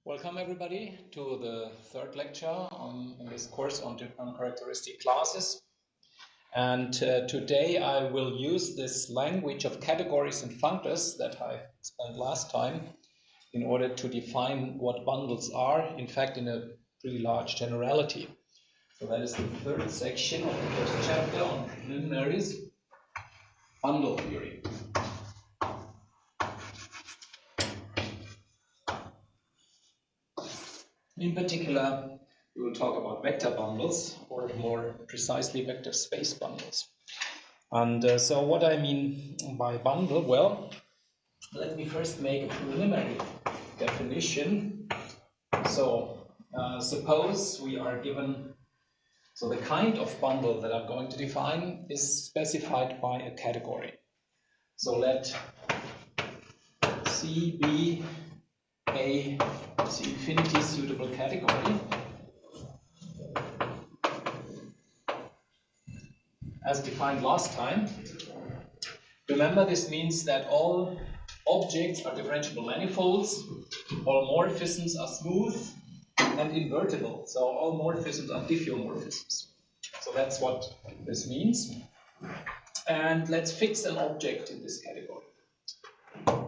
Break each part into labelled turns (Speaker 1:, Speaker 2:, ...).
Speaker 1: Welcome everybody to the third lecture in this course on characteristic classes. And today I will use this language of categories and functors that I explained last time in order to define what bundles are, in fact in a pretty large generality. So that is the third section of the first chapter on preliminaries, bundle theory. In particular, we will talk about vector bundles, or more precisely, vector space bundles. And so what I mean by bundle, well, let me first make a preliminary definition. So suppose we are given, so the kind of bundle that I'm going to define is specified by a category. So let C be a C-infinity suitable category. As defined last time. Remember, this means that all objects are differentiable manifolds, all morphisms are smooth and invertible, so all morphisms are diffeomorphisms. So that's what this means. And let's fix an object in this category.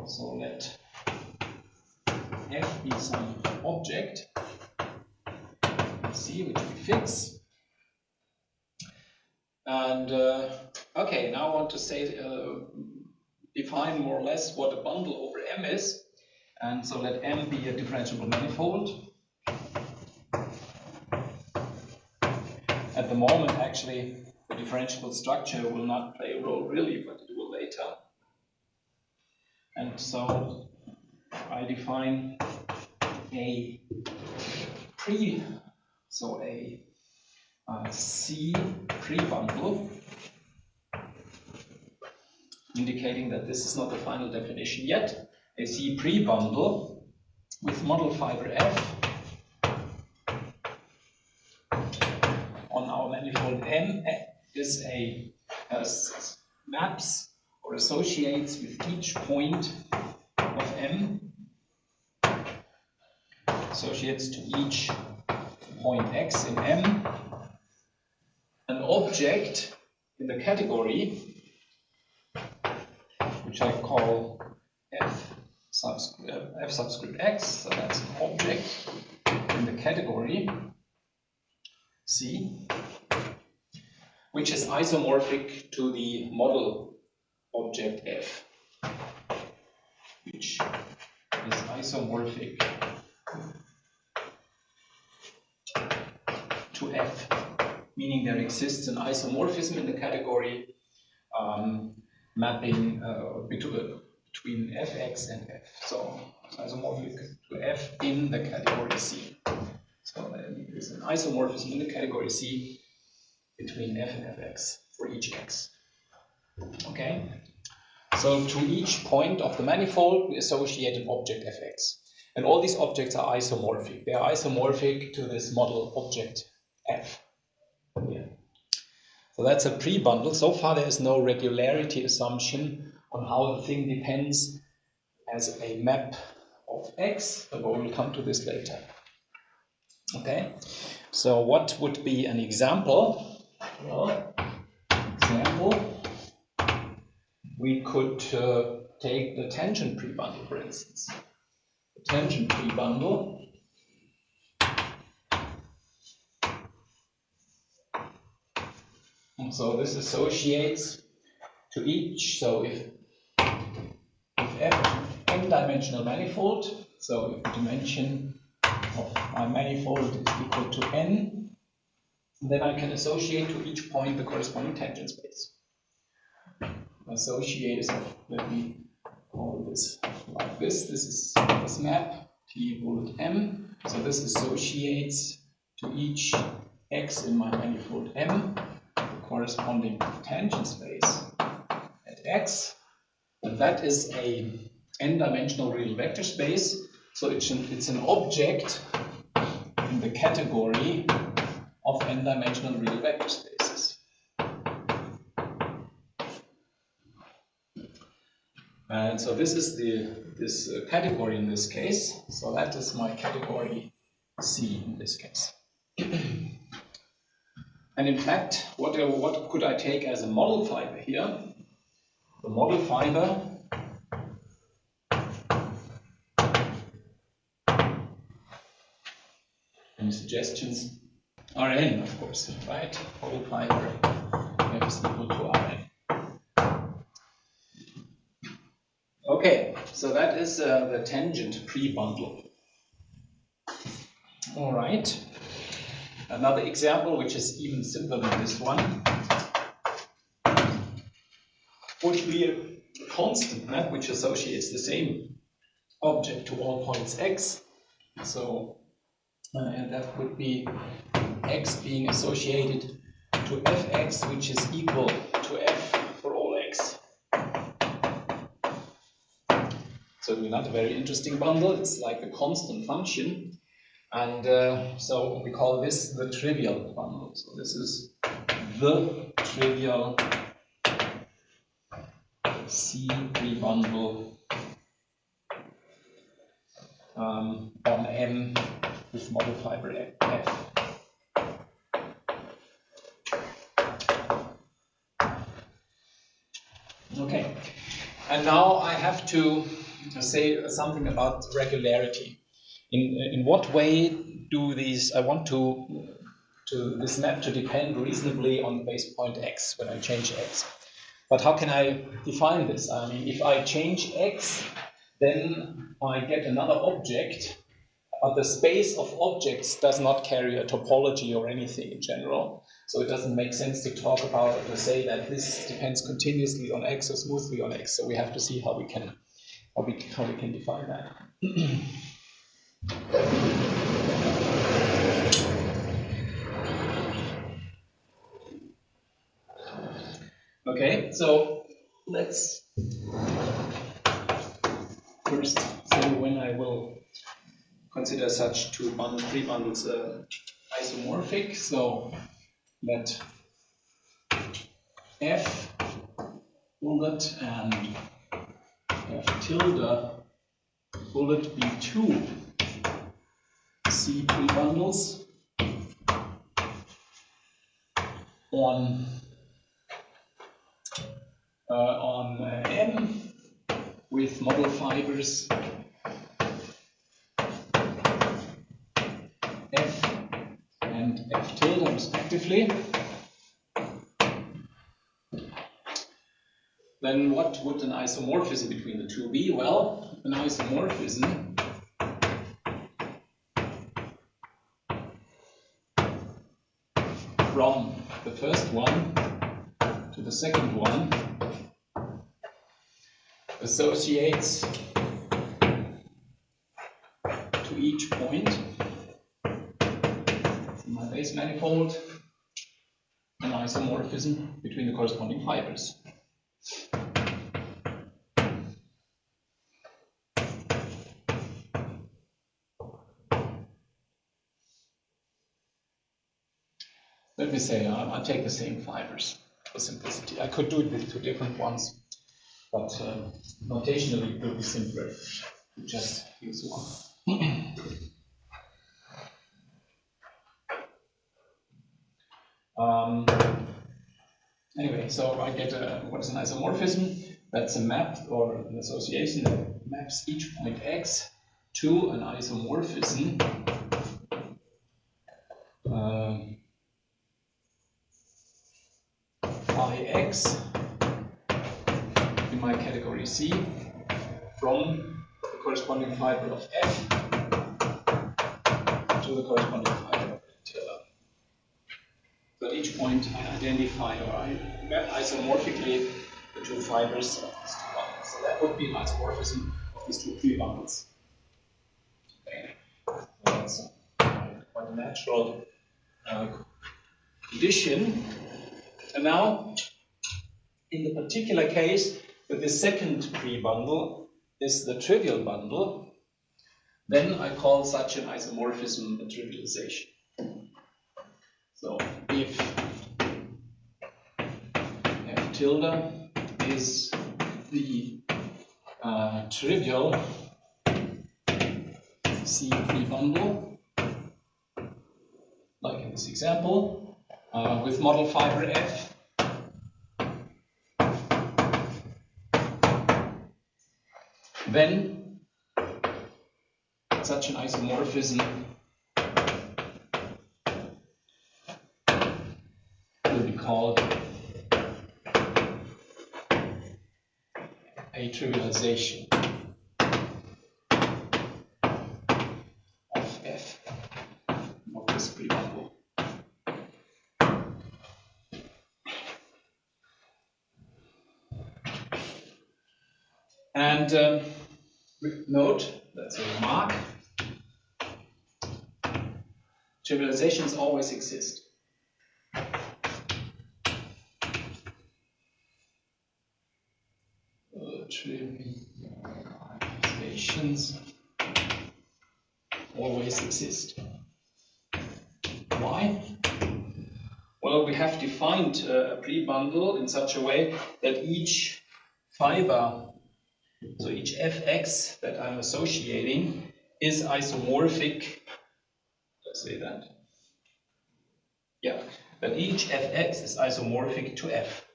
Speaker 1: So let F be some object, C, which we fix. And okay, now I want to say, define more or less what a bundle over M is. And so let M be a differentiable manifold. At the moment, actually, the differentiable structure will not play a role really, but it will later. And so I define a C pre-bundle, indicating that this is not the final definition yet. A C pre-bundle with model fiber F on our manifold M is maps or associates with each point of M, associates to each point X in M, an object in the category, which I call F subscript X, so that's an object in the category C, which is isomorphic to the model object F, which is isomorphic to F, meaning there exists an isomorphism in the category mapping between Fx and F. So it's isomorphic to F in the category C. So there is an isomorphism in the category C between F and Fx for each X. Okay? So to each point of the manifold, we associate an object Fx. And all these objects are isomorphic. They are isomorphic to this model object F. Yeah. So that's a pre-bundle. So far there is no regularity assumption on how the thing depends as a map of X, but we will come to this later. Okay, so what would be an example? Well, we could take the tangent pre-bundle, for instance. The tangent pre-bundle so this associates to each, so if F n-dimensional manifold, so if the dimension of my manifold is equal to n, then I can associate to each point the corresponding tangent space. Associate is, let me call this like this. This is this map T bullet M. So this associates to each X in my manifold M corresponding tangent space at X, and that is a n-dimensional real vector space, so it's an object in the category of n-dimensional real vector spaces. And so this is this category in this case. So that is my category C in this case. And in fact, what could I take as a model fiber here? The model fiber any suggestions? Rn, of course, right? Model fiber F is equal to Rn. Okay, so that is the tangent pre-bundle. All right. Another example, which is even simpler than this one, would be a constant map which associates the same object to all points x. So, and that would be x being associated to fx, which is equal to f for all x. So another very interesting bundle. It's like a constant function. And so we call this the trivial bundle. So this is the trivial C pre-bundle on M with model fiber F. Okay, and now I have to say something about regularity. In what way do these, I want to this map to depend reasonably on base point x when I change x. But how can I define this? I mean, if I change x, then I get another object, but the space of objects does not carry a topology or anything in general. So it doesn't make sense to talk about or say that this depends continuously on x or smoothly on x. So we have to see how we can define that. Okay, so let's first say when I will consider such two pre-bundles isomorphic. So let f bullet and f tilde bullet be two C pre-bundles on M with model fibers F and F tilde respectively. Then what would an isomorphism between the two be? Well, an isomorphism from the first one to the second one associates to each point in my base manifold an isomorphism between the corresponding fibers. Let me say I take the same fibers for simplicity. I could do it with two different ones, but notationally it will be simpler to just use one. Anyway, so I get what is an isomorphism? That's a map or an association that maps each point x to an isomorphism phi x in my category C from the corresponding fiber of F to the corresponding fiber of tilde. So at each point I identify or I map isomorphically the two fibers of these two bundles. So that would be an isomorphism of these two pre-bundles. Okay. So that's quite a natural condition. And now, in the particular case, that the second pre-bundle is the trivial bundle, then I call such an isomorphism a trivialization. So if F tilde is the trivial C pre-bundle, like in this example, with model fiber F, then such an isomorphism will be called a trivialization of F of this pre-bundle. And note, that's a remark, trivializations always exist. Trivializations always exist. Why? Well, we have defined a pre-bundle in such a way that each fiber, so each fx that I'm associating, is isomorphic. Let's say that. Yeah, that each fx is isomorphic to f.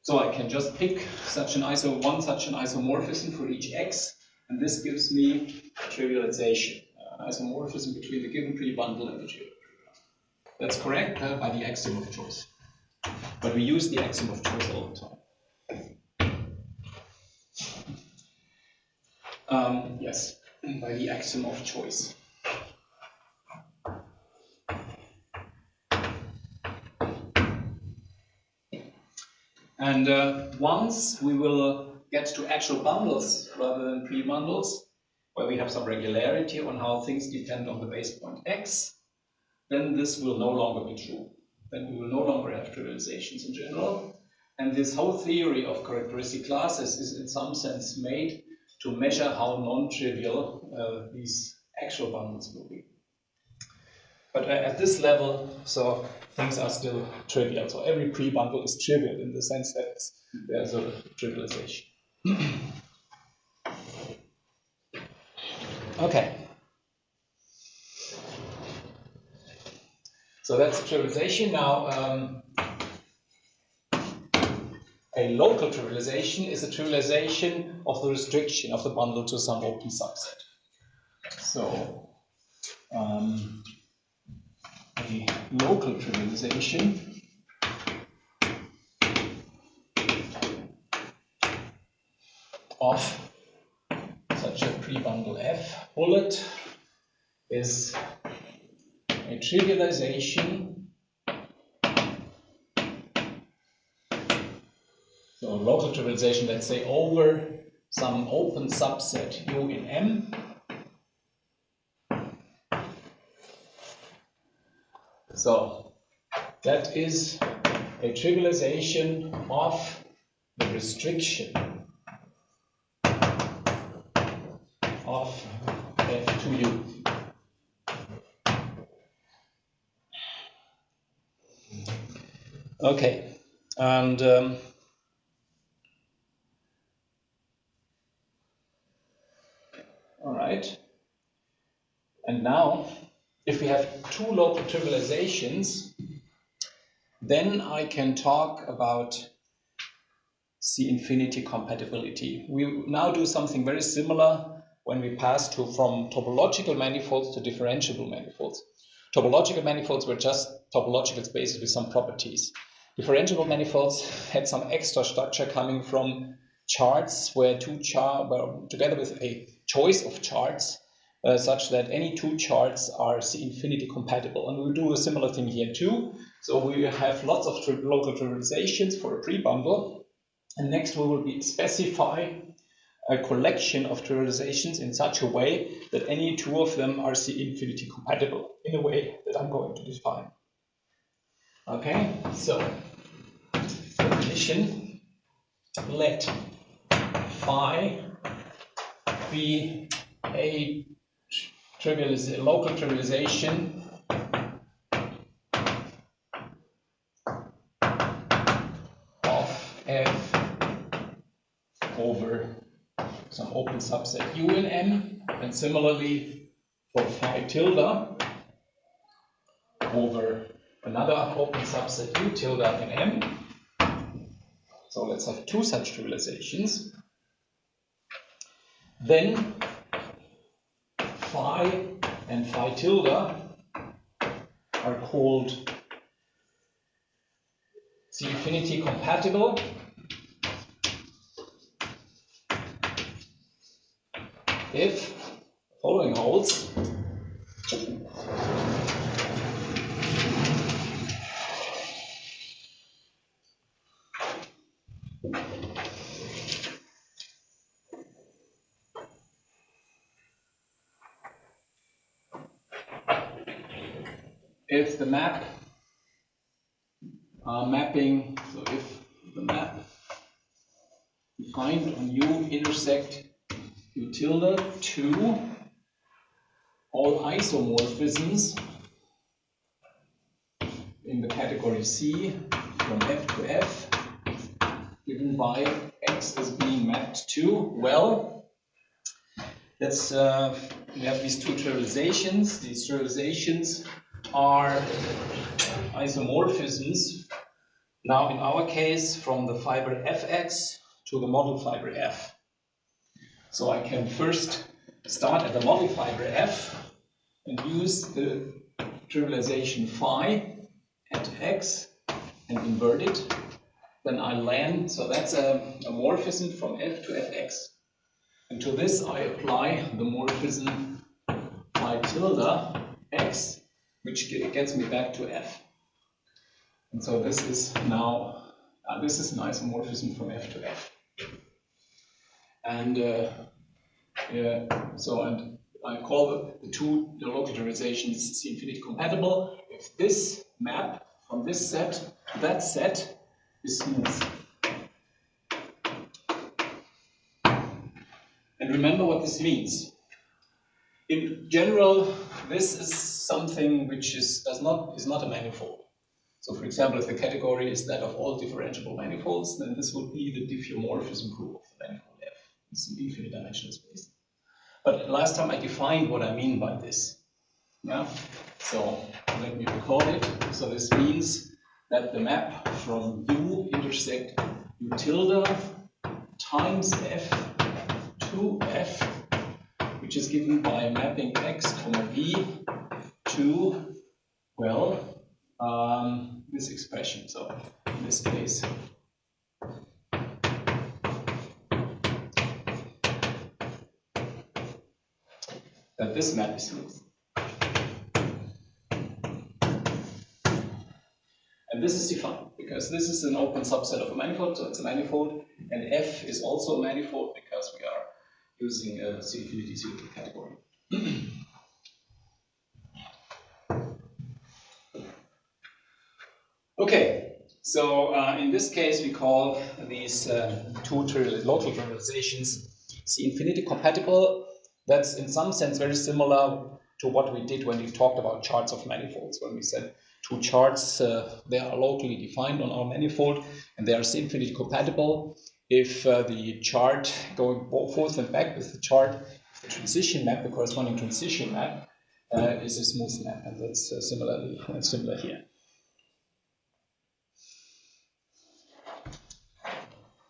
Speaker 1: So I can just pick such an isomorphism for each x, and this gives me a trivialization, an isomorphism between the given pre-bundle and the trivial pre-bundle. That's correct by the axiom of choice. But we use the axiom of choice all the time. Yes, by the axiom of choice. And once we will get to actual bundles rather than pre-bundles, where we have some regularity on how things depend on the base point x, then this will no longer be true. Then we will no longer have trivializations in general. And this whole theory of characteristic classes is in some sense made to measure how non-trivial these actual bundles will be. But at this level, so things are still trivial. So every pre-bundle is trivial in the sense that there's a trivialization. Okay. So that's a trivialization. Now, a local trivialization is a trivialization of the restriction of the bundle to some open subset. So, a local trivialization of such a pre-bundle F bullet is a trivialization. So a local trivialization, let's say, over some open subset U in M. So that is a trivialization of the restriction of F to U. Okay, and all right. And now, if we have two local trivializations, then I can talk about C infinity compatibility. We now do something very similar when we pass from topological manifolds to differentiable manifolds. Topological manifolds were just topological spaces with some properties. Differentiable manifolds had some extra structure coming from charts where were together with a choice of charts such that any two charts are C infinity compatible. And we'll do a similar thing here too. So we have lots of local trivializations for a pre-bundle. And next we will specify a collection of trivializations in such a way that any two of them are C infinity compatible in a way that I'm going to define. Okay, so definition, let phi be a local trivialization of F over some open subset U in M, and similarly for phi tilde over another open subset U tilde in M. So let's have two such trivializations. Then phi and phi tilde are called C infinity compatible if the following holds. If the mapping, so if the map defined on U intersect U tilde to all isomorphisms in the category C from F to F, given by X as being mapped to, well, let's we have these two trivializations. These trivializations are isomorphisms. Now, in our case, from the fiber Fx to the model fiber F. So I can first start at the model fiber F and use the trivialization phi at X and invert it. Then I land, so that's a morphism from F to Fx. And to this I apply the morphism phi tilde X, which gets me back to F. And so this is now, this is an isomorphism from F to F. And and I call the local trivializations C infinity compatible if this map from this set to that set is smooth. And remember what this means. In general, this is something which is not a manifold. So, for example, if the category is that of all differentiable manifolds, then this would be the diffeomorphism proof of the manifold F. It's an infinite dimensional space. But last time I defined what I mean by this. Yeah. So let me recall it. So this means that the map from U intersect U tilde times F to F, which is given by mapping X, V to, well, this expression. So in this case, that this map is smooth. And this is defined because this is an open subset of a manifold, so it's a manifold, and F is also a manifold because we are using a C infinity category. Okay, so in this case we call these two local trivializations C infinity compatible. That's in some sense very similar to what we did when we talked about charts of manifolds, when we said two charts, they are locally defined on our manifold and they are C infinity compatible if the chart going forth and back with the chart, the transition map, the corresponding transition map, is a smooth map, and that's similar here.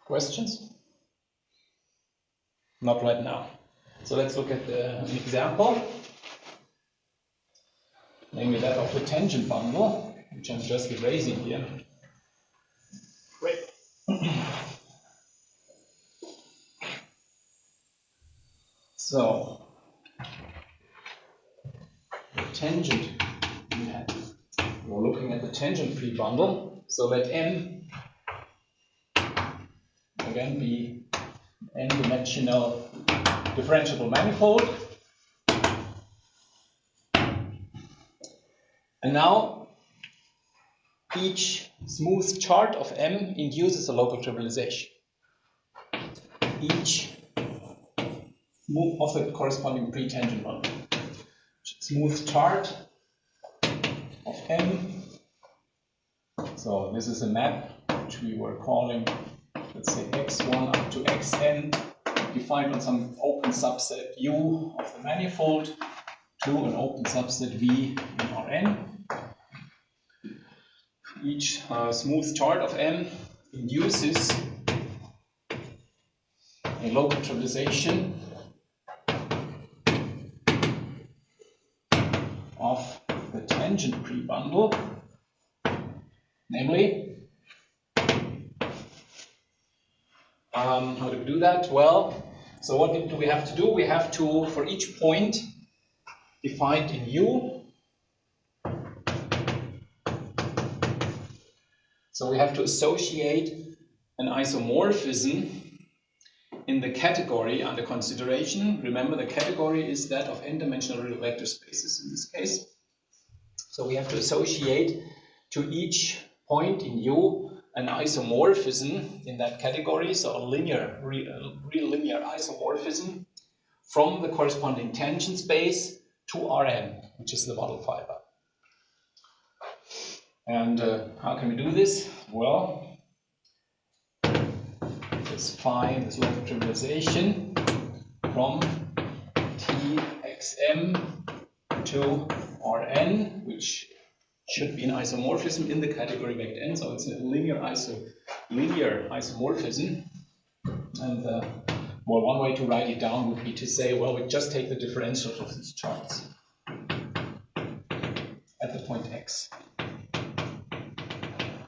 Speaker 1: Questions? Not right now. So let's look at an example, namely that of the tangent bundle, which I'm just erasing here. Great. So, the tangent map. We're looking at the tangent free bundle. So let M again be an n-dimensional differentiable manifold. And now each smooth chart of M induces a local trivialization. Each of the corresponding pre-tangent bundle. Smooth chart of M. So this is a map which we were calling let's say x1 up to xn, defined on some open subset U of the manifold to an open subset V in Rn. Each smooth chart of M induces a local trivialization of the tangent pre-bundle, namely, how do we do that? Well, so what do we have to do? We have to, for each point defined in U, so we have to associate an isomorphism in the category under consideration. Remember, the category is that of n-dimensional real vector spaces in this case. So we have to associate to each point in U an isomorphism in that category, so a real linear isomorphism from the corresponding tangent space to Rn, which is the model fiber. And how can we do this? Well, let's find this local trivialization from Txm to Rn, which should be an isomorphism in the category vector n, so it's a linear isomorphism. And well, one way to write it down would be to say, well, we just take the differentials of these charts at the point x.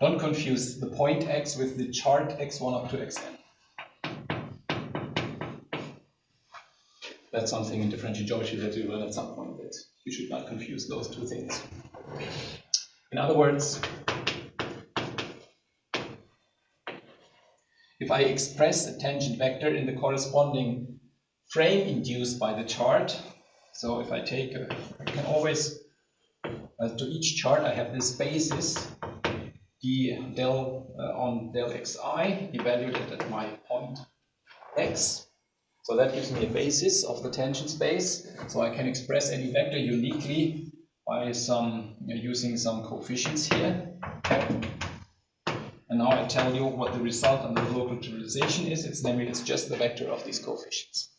Speaker 1: Don't confuse the point x with the chart x1 up to xn. That's something in differential geometry that you learn at some point, that you should not confuse those two things. In other words, if I express a tangent vector in the corresponding frame induced by the chart, so if I take I can always, to each chart I have this basis, d del on del xi, evaluated at my point x. So that gives me a basis of the tangent space, so I can express any vector uniquely by using some coefficients here. And now I tell you what the result on the local trivialization is. It's just the vector of these coefficients.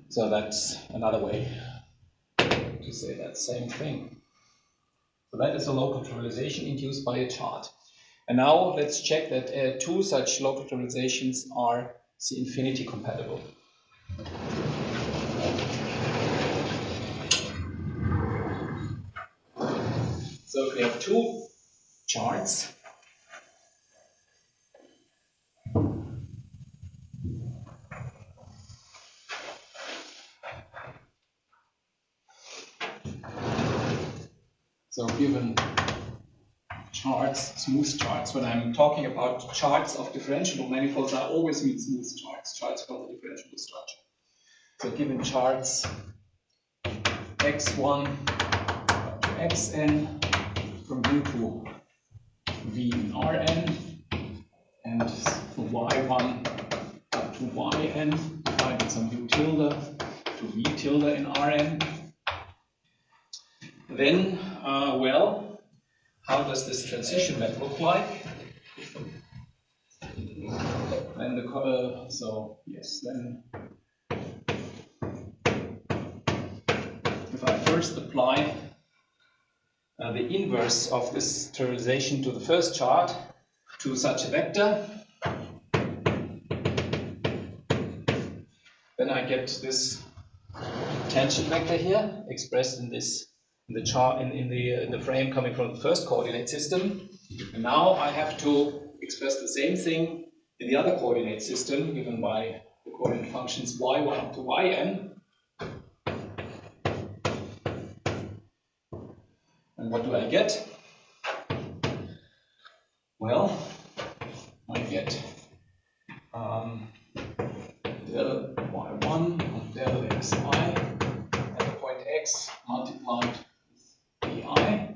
Speaker 1: So that's another way to say that same thing. So that is a local trivialization induced by a chart. And now let's check that two such local trivializations are C-infinity compatible. So if we have two charts, so given charts, smooth charts, when I'm talking about charts of differentiable manifolds, I always mean smooth charts, charts from the differentiable structure. So given charts x1 up to xn, from U to V in Rn, and y1 up to yn, defined with some U tilde to V tilde in Rn. Then, well, how does this transition map look like? And so yes, then if I first apply the inverse of this trivialization to the first chart to such a vector, then I get this tangent vector here expressed in this the chart in the frame coming from the first coordinate system. And now I have to express the same thing in the other coordinate system given by the coordinate functions y1 up to yn. And what do I get? Well, I get del y1 of del xi at the point x multiplied with bi,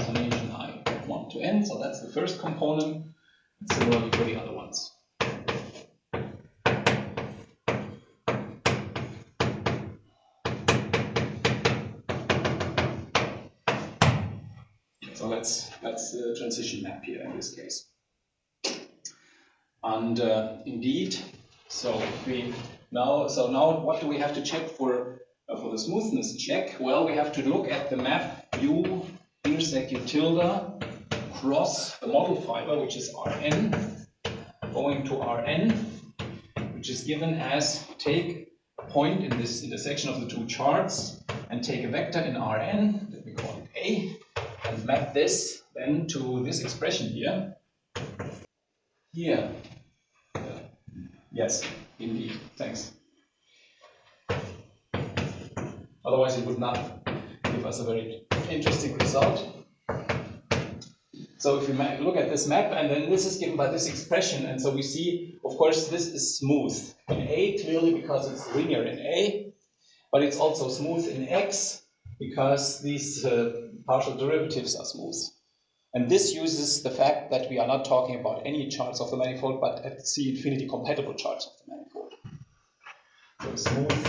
Speaker 1: summation I 1 to n. So that's the first component, and similarly for the other ones. So let's transition map here in this case. And indeed, so now what do we have to check for the smoothness check? Well, we have to look at the map U intersect U tilde cross the model fiber, which is Rn, going to Rn, which is given as take a point in this intersection of the two charts and take a vector in Rn, let me call it A, and map this then to this expression here. Here. Yes, indeed. Thanks. Otherwise, it would not give us a very interesting result. So if we look at this map, and then this is given by this expression, and so we see, of course, this is smooth in A, clearly because it's linear in A, but it's also smooth in X because these partial derivatives are smooth. And this uses the fact that we are not talking about any charts of the manifold, but at C infinity compatible charts of the manifold. So smooth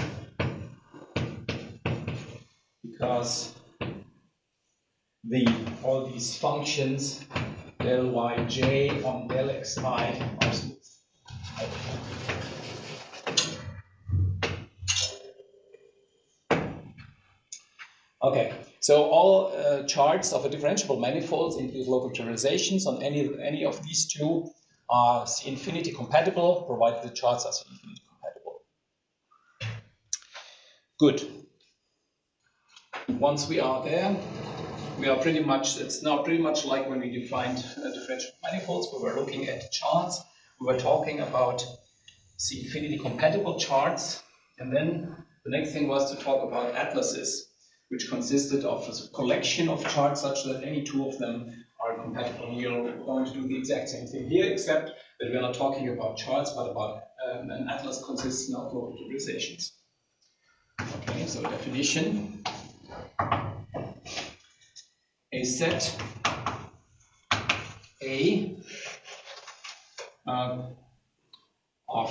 Speaker 1: because all these functions del yj on del xi are smooth. Okay, so all charts of a differentiable manifold include local trivializations on any of these two are C infinity compatible, provided the charts are C infinity compatible. Good. Once we are there, we are pretty much, it's now pretty much like when we defined differentiable manifolds. We were looking at charts, we were talking about C infinity compatible charts, and then the next thing was to talk about atlases, which consisted of a collection of charts such that any two of them are compatible. And you're going to do the exact same thing here, except that we are not talking about charts, but about an atlas consisting of local trivializations. Okay, so definition. A set A of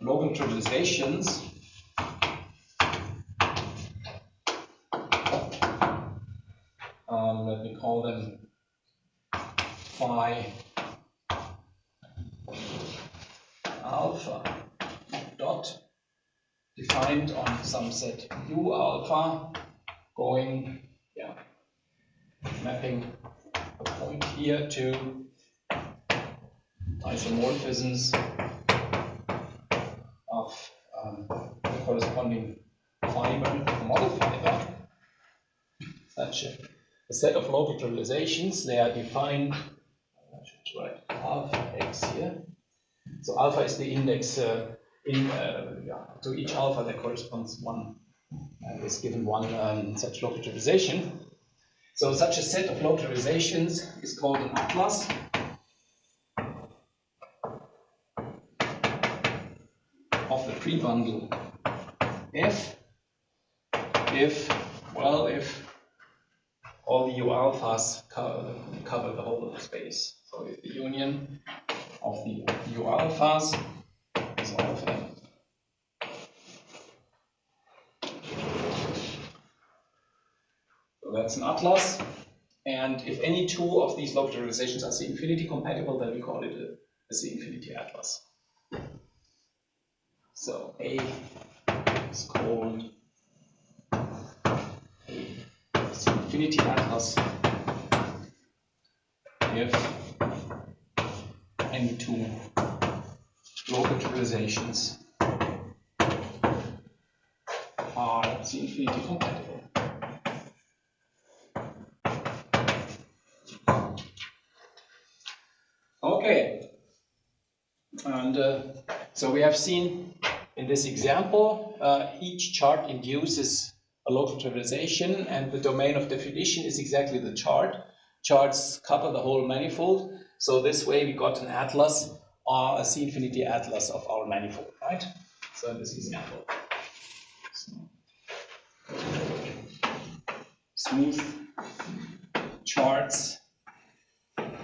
Speaker 1: local trivializations let me call them phi alpha dot defined on some set U alpha going, mapping a point here to isomorphisms of the corresponding fiber, model fiber, such a set of local trivializations. They are defined, I should write alpha x here. So alpha is the index to each alpha that corresponds one, is given one such local trivialization. So such a set of local trivializations is called an atlas. Of the pre-bundle F, if all the U alphas cover the whole of the space. So if the union of the U alphas is all of them. So that's an atlas. And if any two of these local trivializations are C infinity compatible, then we call it a C infinity atlas. So A is called a C infinity atlas if any two local trivializations are C infinity compatible. Okay, and so we have seen in this example, each chart induces a local trivialization, and the domain of definition is exactly the chart. Charts cover the whole manifold, so this way we got an atlas, or a C infinity atlas of our manifold, right? So in this example, smooth charts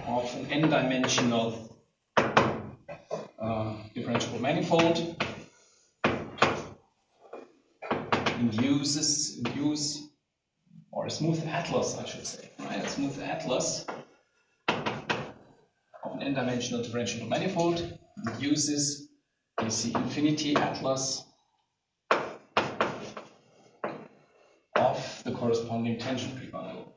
Speaker 1: of an n-dimensional differentiable manifold or a smooth atlas, I should say, right? A smooth atlas of an n-dimensional differential manifold uses the infinity atlas of the corresponding tangent prebundle.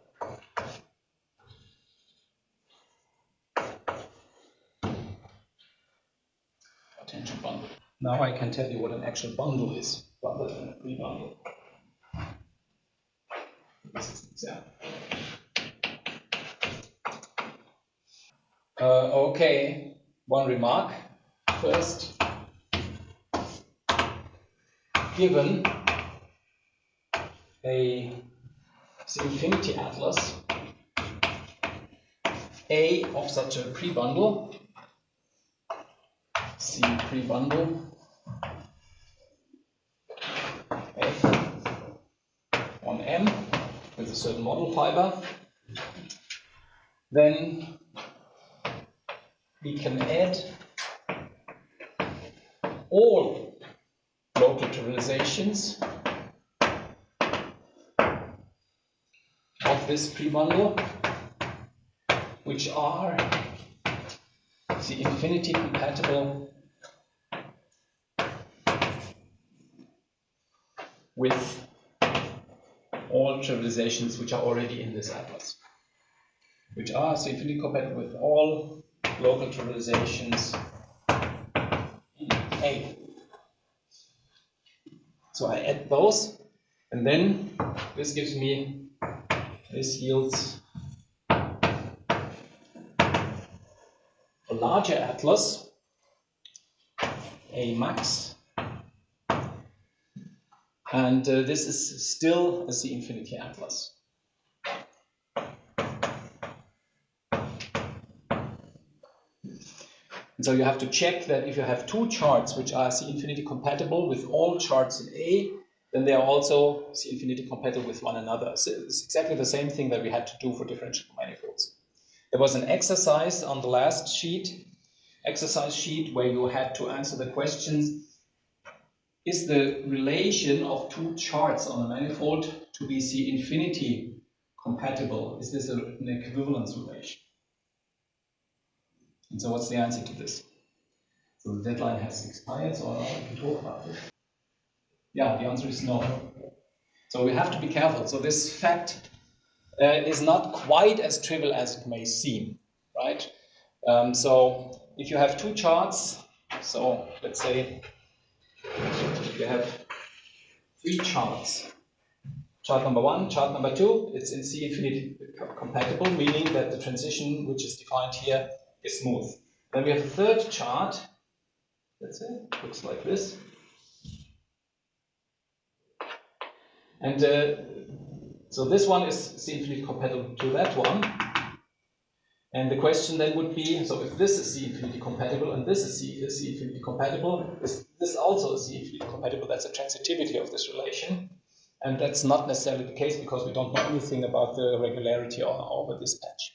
Speaker 1: Tangent bundle. Now I can tell you what an actual bundle is, rather than a prebundle. This is an example. Okay, one remark. First, given a infinity atlas A of such a prebundle, C prebundle F on M with a certain model fiber, then we can add all local trivializations of this prebundle, which are the infinity compatible with all trivializations which are already in this atlas, which are the infinity compatible with all local trivializations in A. So I add those, and then this yields a larger atlas, A max, and this is still a C infinity atlas. And so you have to check that if you have two charts which are C infinity compatible with all charts in A, then they are also C infinity compatible with one another. So it's exactly the same thing that we had to do for differential manifolds. There was an exercise on the last exercise sheet, where you had to answer the questions: is the relation of two charts on a manifold to be C infinity compatible? Is this an equivalence relation? And so what's the answer to this? So the deadline has expired, so now we can talk about it. Yeah, the answer is no. So we have to be careful. So this fact is not quite as trivial as it may seem, right? So if you have two charts, so let's say you have three charts. Chart number 1, chart number 2, it's in C infinity compatible, meaning that the transition which is defined here is smooth. Then we have a third chart, let's say, looks like this. And so this one is C infinity compatible to that one. And the question then would be, so if this is C infinity compatible and this is C infinity compatible, is this also C infinity compatible? That's the transitivity of this relation. And that's not necessarily the case, because we don't know anything about the regularity over this patch.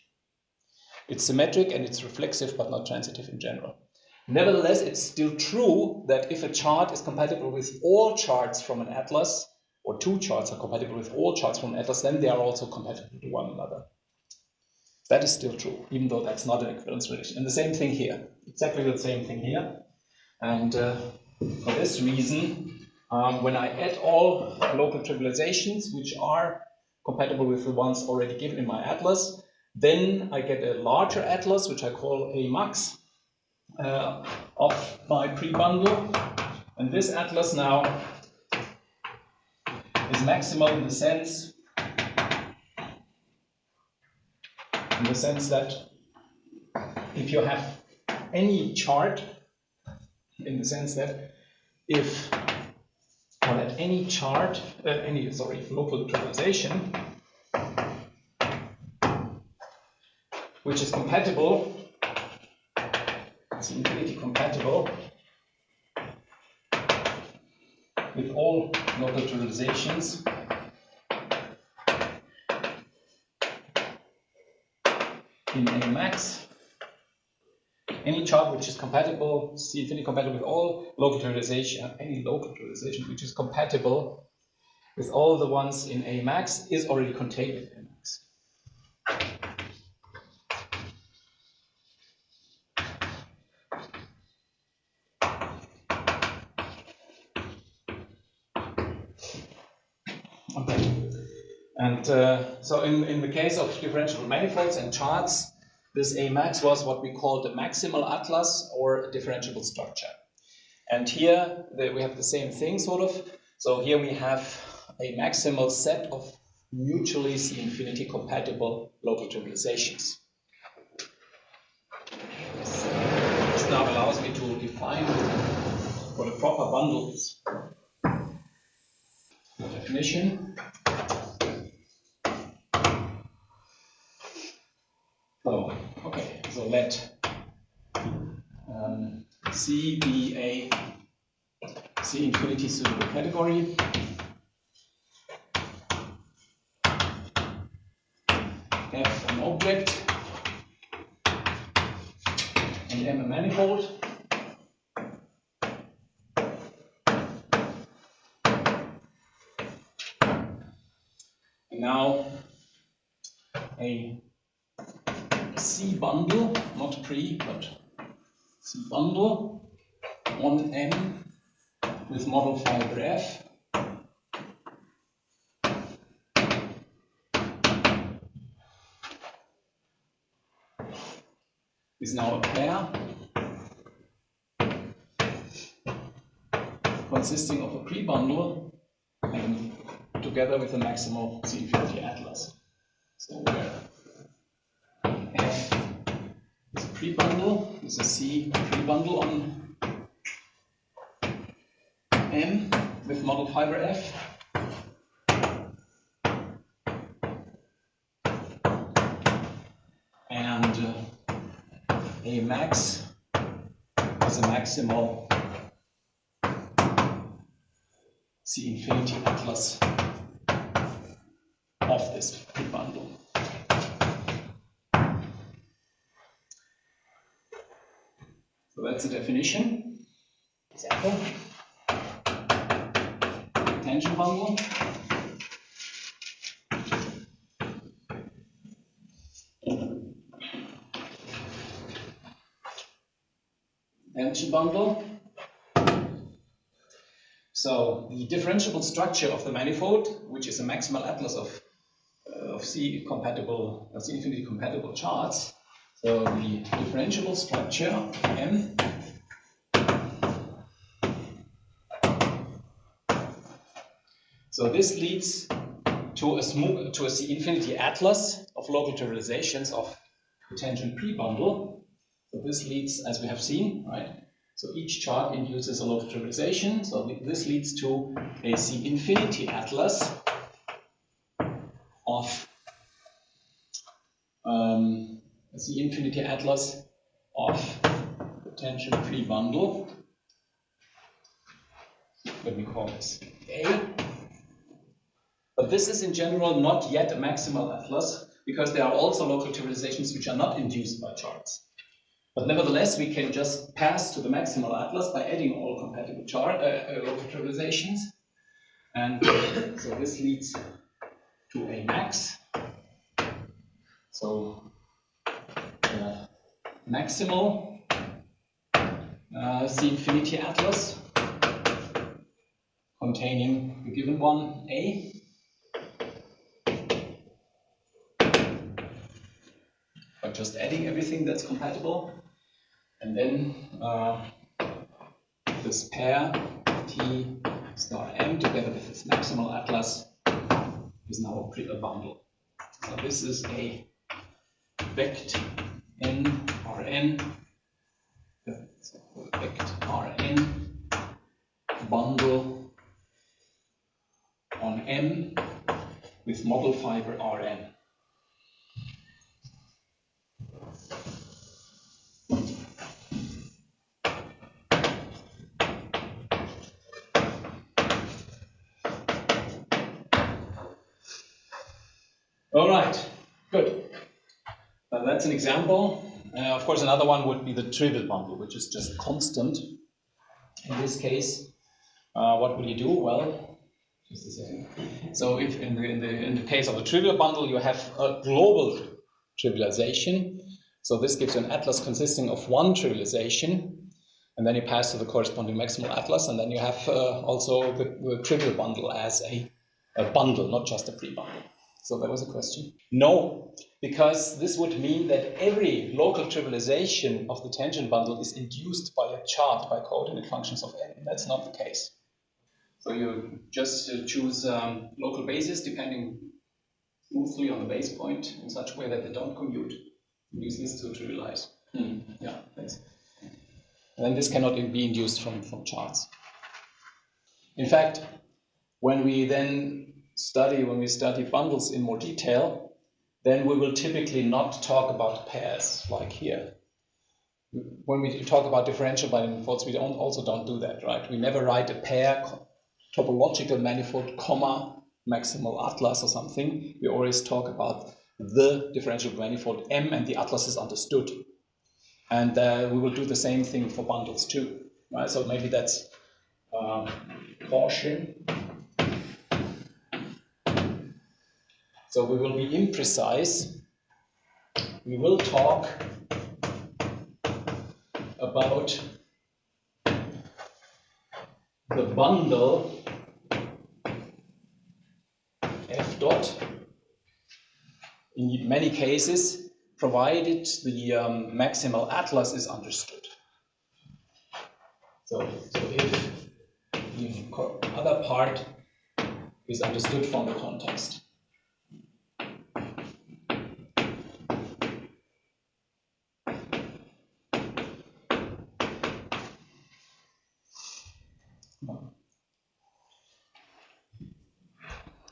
Speaker 1: It's symmetric and it's reflexive, but not transitive in general. Nevertheless, it's still true that if a chart is compatible with all charts from an atlas, or two charts are compatible with all charts from an atlas, then they are also compatible to one another. That is still true, even though that's not an equivalence relation. And the same thing here, exactly the same thing here. And for this reason, when I add all local trivializations which are compatible with the ones already given in my atlas, then I get a larger atlas, which I call A max, of my prebundle. And this atlas now is maximal in the sense that if you have any chart, in the sense that if at any chart, local trivialization, which is compatible, it's infinity compatible with all local trivializations in A max. Any chart which is compatible, C infinity compatible with all local trivialization, any local trivialization which is compatible with all the ones in A max is already contained in A max. Okay. And so in the case of differentiable manifolds and charts, this A max was what we call the maximal atlas or a differentiable structure. And here we have the same thing, sort of. So here we have a maximal set of mutually C-infinity compatible local trivializations. This now allows me to define what a proper bundle is. The definition. Oh, okay. So let C be a C-infinity suitable category. F an object and M a manifold. And now a C bundle, not pre, but C bundle on M with model fiber F is now a pair consisting of a pre-bundle and together with a maximal C-infinity atlas. So where F is a pre-bundle, is a C pre-bundle on M with model fiber F. And A max is a maximal C-infinity atlas of this pre-bundle. So that's the definition. Example. Tangent bundle. Tangent bundle. So the differentiable structure of the manifold, which is a maximal atlas of C-infinity compatible charts. So the differentiable structure M so this leads to a C-infinity atlas of local trivializations of the tangent pre-bundle. So this leads, as we have seen, right? So each chart induces a local trivialization. So this leads to a C-infinity atlas of a C-infinity atlas of the tangent pre-bundle. Let me call this A. But this is in general not yet a maximal atlas because there are also local trivializations which are not induced by charts. But nevertheless, we can just pass to the maximal atlas by adding all compatible local trivializations. And so this leads to a max. So maximal C-infinity atlas containing the given one A. By just adding everything that's compatible. And then this pair T star M together with this maximal atlas is now a bundle. So this is a vect N Rn, vect Rn bundle on M with model fiber Rn. All right, good. That's an example. Of course, another one would be the trivial bundle, which is just constant. In this case, what will you do? Well, Just a second. So if in the case of a trivial bundle, you have a global trivialization. So this gives you an atlas consisting of one trivialization, and then you pass to the corresponding maximal atlas, and then you have also the trivial bundle as a bundle, not just a pre-bundle. So that was a question. No, because this would mean that every local trivialization of the tangent bundle is induced by a chart, by coordinate functions of n. That's not the case. So you just choose local bases depending smoothly on the base point in such a way that they don't commute. Use this to trivialize. Yeah, thanks. And then this cannot be induced from charts. In fact, when we study bundles in more detail, then we will typically not talk about pairs like here. When we talk about differential manifolds, we also don't do that, right? We never write a pair, topological manifold, comma, maximal atlas or something. We always talk about the differential manifold M, and the atlas is understood. And we will do the same thing for bundles too, right? So maybe that's caution. So we will be imprecise. We will talk about the bundle F dot in many cases, provided the maximal atlas is understood. So if the other part is understood from the context.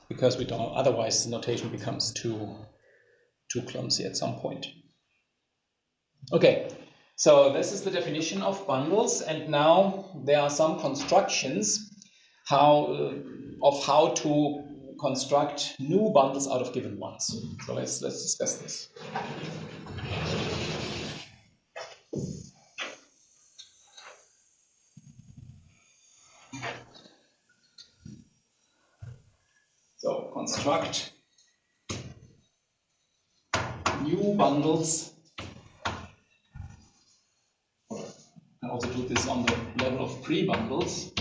Speaker 1: Because we don't, otherwise the notation becomes too clumsy at some point. Okay, so this is the definition of bundles, and now there are some constructions of how to construct new bundles out of given ones. So let's discuss this. So construct new bundles. I also do this on the level of pre-bundles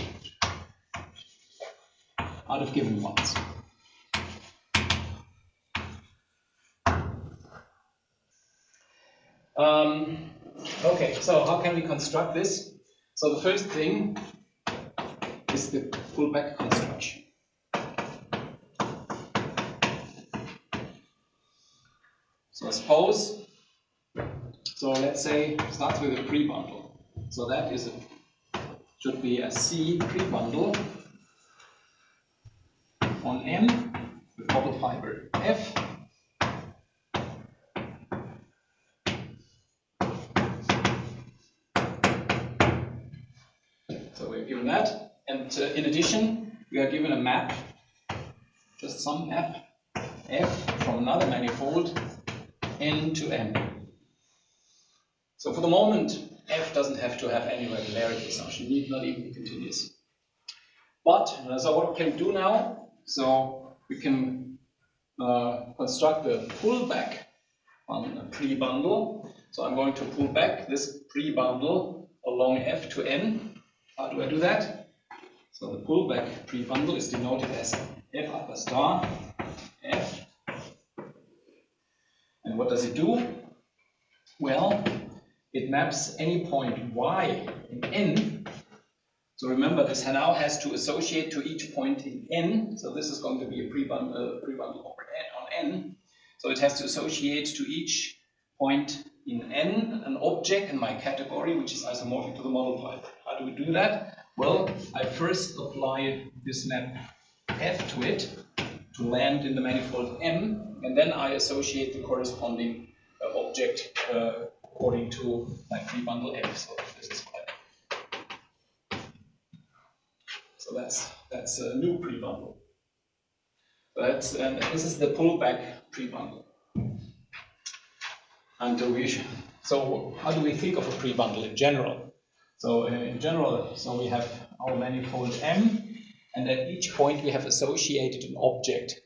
Speaker 1: out of given ones. Okay, so how can we construct this? So the first thing is the pullback construction. So suppose, so let's say starts with a pre-bundle. So that should be a C pre-bundle on M with bubble fiber F. So we're given that, and in addition, we are given a map, just some map, F from another manifold, N to M. So for the moment, F doesn't have to have any regularity, so she need not even be continuous. But, so what can we do now? So we can construct the pullback on a pre-bundle. So I'm going to pull back this pre-bundle along F to N. How do I do that? So the pullback pre-bundle is denoted as F upper star F. And what does it do? Well, it maps any point y in N. So remember, this now has to associate to each point in N. So this is going to be a pre-bundle over N on N. So it has to associate to each point in N an object in my category, which is isomorphic to the model fiber. How do we do that? Well, I first apply this map F to it to land in the manifold M, and then I associate the corresponding object according to my pre-bundle F. So this is what I do. So that's a new pre-bundle. And this is the pullback pre-bundle. And so how do we think of a pre-bundle in general? So in general, so we have our manifold M, and at each point we have associated an object.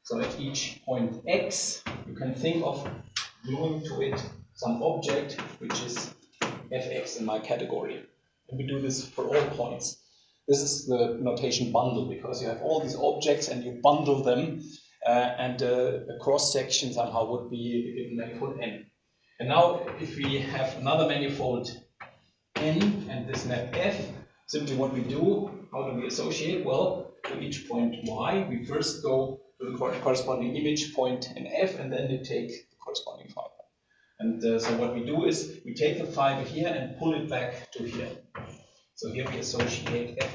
Speaker 1: So at each point x, you can think of gluing to it some object which is fx in my category. And we do this for all points. This is the notation bundle, because you have all these objects and you bundle them, and a cross section somehow would be a given manifold n. And now if we have another manifold n and this map f, simply what we do, how do we associate? Well, to each point y, we first go to the corresponding image point in f, and then we take the corresponding fiber. And so what we do is we take the fiber here and pull it back to here. So here we associate f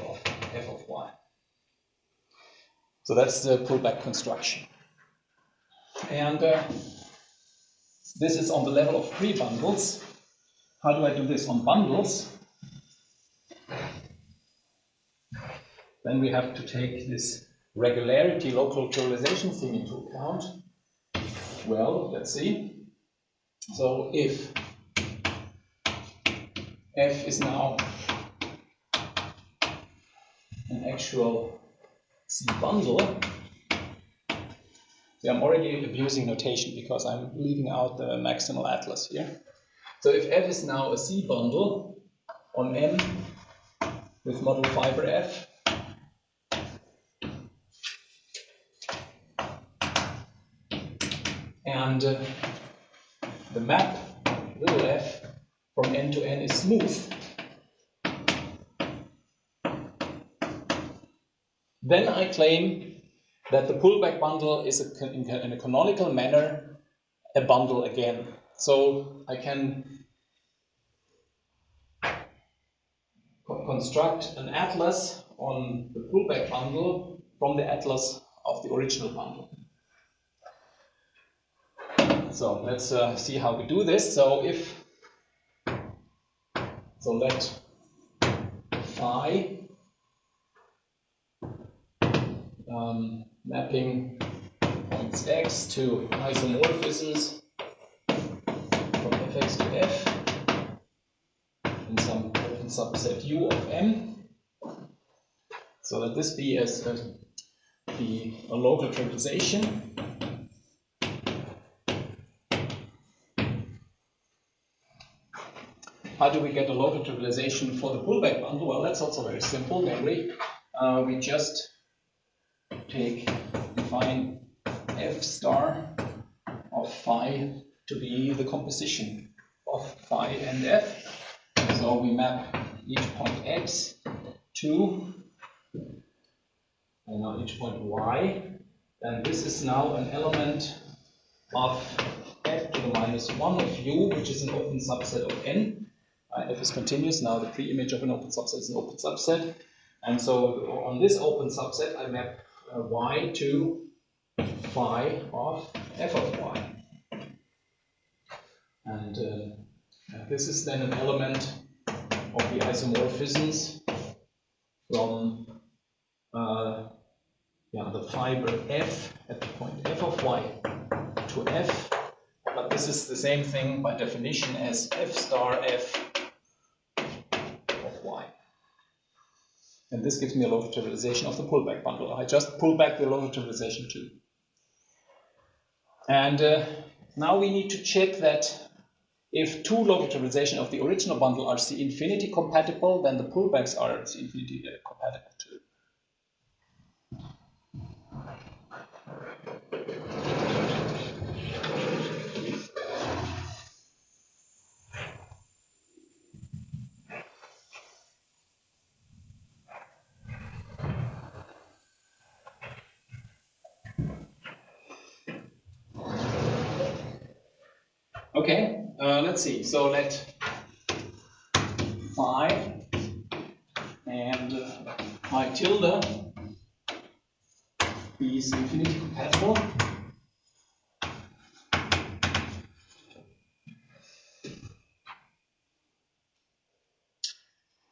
Speaker 1: of y. So that's the pullback construction. And this is on the level of pre-bundles. How do I do this? On bundles, then we have to take this regularity local trivialization thing into account. Well, let's see. So if f is now an actual C bundle, see, I'm already abusing notation because I'm leaving out the maximal atlas here. So if f is now a C bundle on n with model fiber f, and the map little f from n to n is smooth, then I claim that the pullback bundle is in a canonical manner a bundle again. So I can construct an atlas on the pullback bundle from the atlas of the original bundle. So let's see how we do this. So let phi mapping points x to isomorphisms from fx to f in some open subset u of m. So let this be as a local trivialization. How do we get a local trivialization for the pullback bundle? Well, that's also very simple. Namely, we just define f star of phi to be the composition of phi and f. So we map each point x to each point y, and this is now an element of f to the -1 of u, which is an open subset of n. F is continuous. Now the pre-image of an open subset is an open subset, and so on this open subset I map y to phi of f of y, and this is then an element of the isomorphisms from the fiber f at the point f of y to f, but this is the same thing by definition as f star f of y. And this gives me a local trivialization of the pullback bundle. I just pull back the local trivialization too. And now we need to check that if two local trivializations of the original bundle are C infinity compatible, then the pullbacks are C infinity compatible too. Okay, let's see. So let phi and phi tilde be infinity compatible.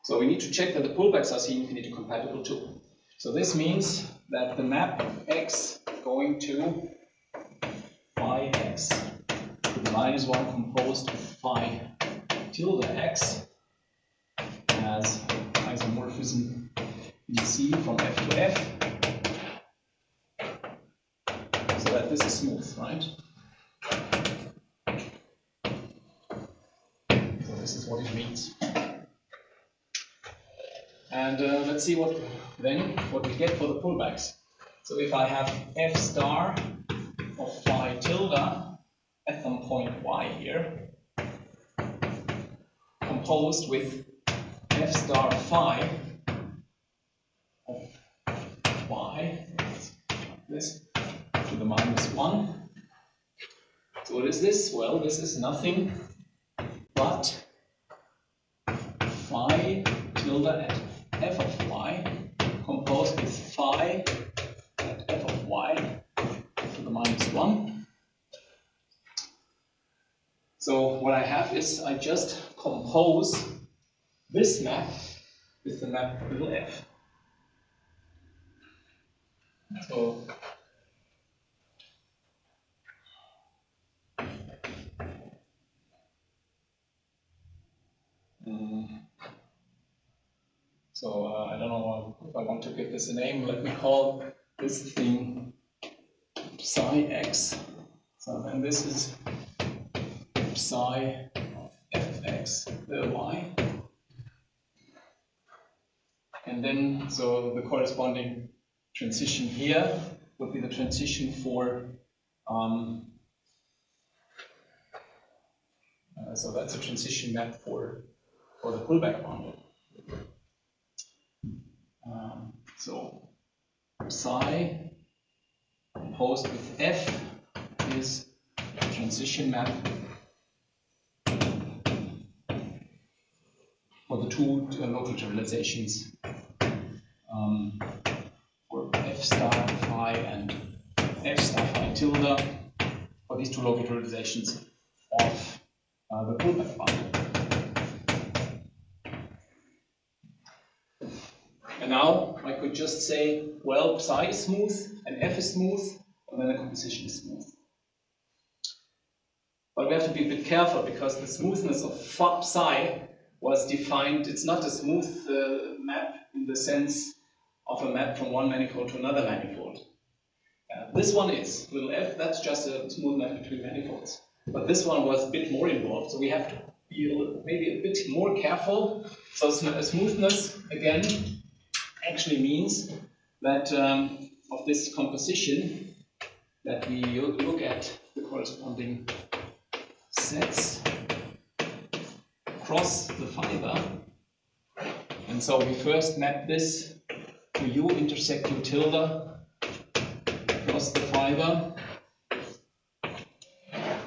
Speaker 1: So we need to check that the pullbacks are C infinity compatible too. So this means that the map x going to phi x to the -1 composed of phi tilde x as isomorphism in C from F to F, so that this is smooth, right? So this is what it means. And let's see what we get for the pullbacks. So if I have F star of phi tilde at some point y here, composed with F star phi of y, this to the -1. So what is this? Well, this is nothing but phi tilde at f of y composed with phi at f of y to the -1. So what I have is I just compose this map with the map little f. So I don't know if I want to give this a name. Let me call this thing psi x. So then this is psi of fx y. And then, so the corresponding transition here would be the transition for, so that's a transition map for the pullback bundle. So psi composed with f is a transition map for the two local trivializations for f star phi and f star phi tilde, for these two local trivializations of the pullback bundle. And now I could just say, well, psi is smooth and f is smooth, and then the composition is smooth. But we have to be a bit careful because the smoothness of psi was defined. It's not a smooth map in the sense of a map from one manifold to another manifold. This one is little f, that's just a smooth map between manifolds. But this one was a bit more involved, so we have to be maybe a bit more careful. So smoothness, again, actually means that of this composition, that we look at the corresponding sets across the fiber. And so we first map this to U intersect U tilde across the fiber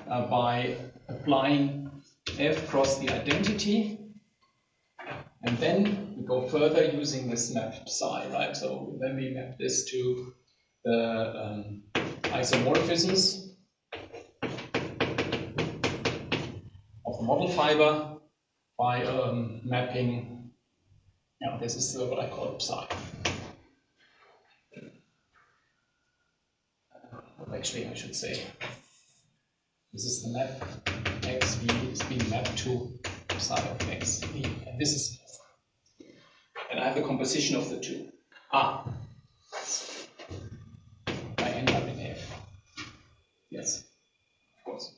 Speaker 1: by applying f cross the identity. And then we go further using this map psi, right? So then we map this to the isomorphisms of the model fiber by mapping, this is what I call psi. Actually, I should say, this is the map xv is being mapped to psi of xv, and this is, and I have the composition of the two. I end up in f. Yes, of course.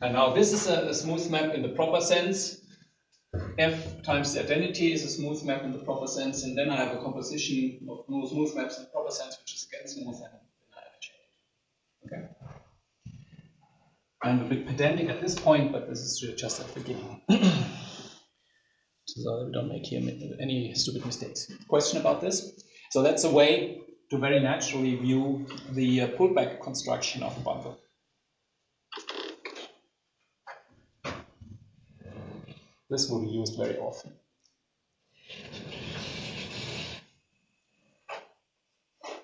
Speaker 1: And now this is a smooth map in the proper sense. F times the identity is a smooth map in the proper sense, and then I have a composition of smooth maps in the proper sense, which is again smooth, and then I have a change. Okay. I'm a bit pedantic at this point, but this is just at the beginning. So that we don't make here any stupid mistakes. Question about this? So that's a way to very naturally view the pullback construction of a bundle. This will be used very often.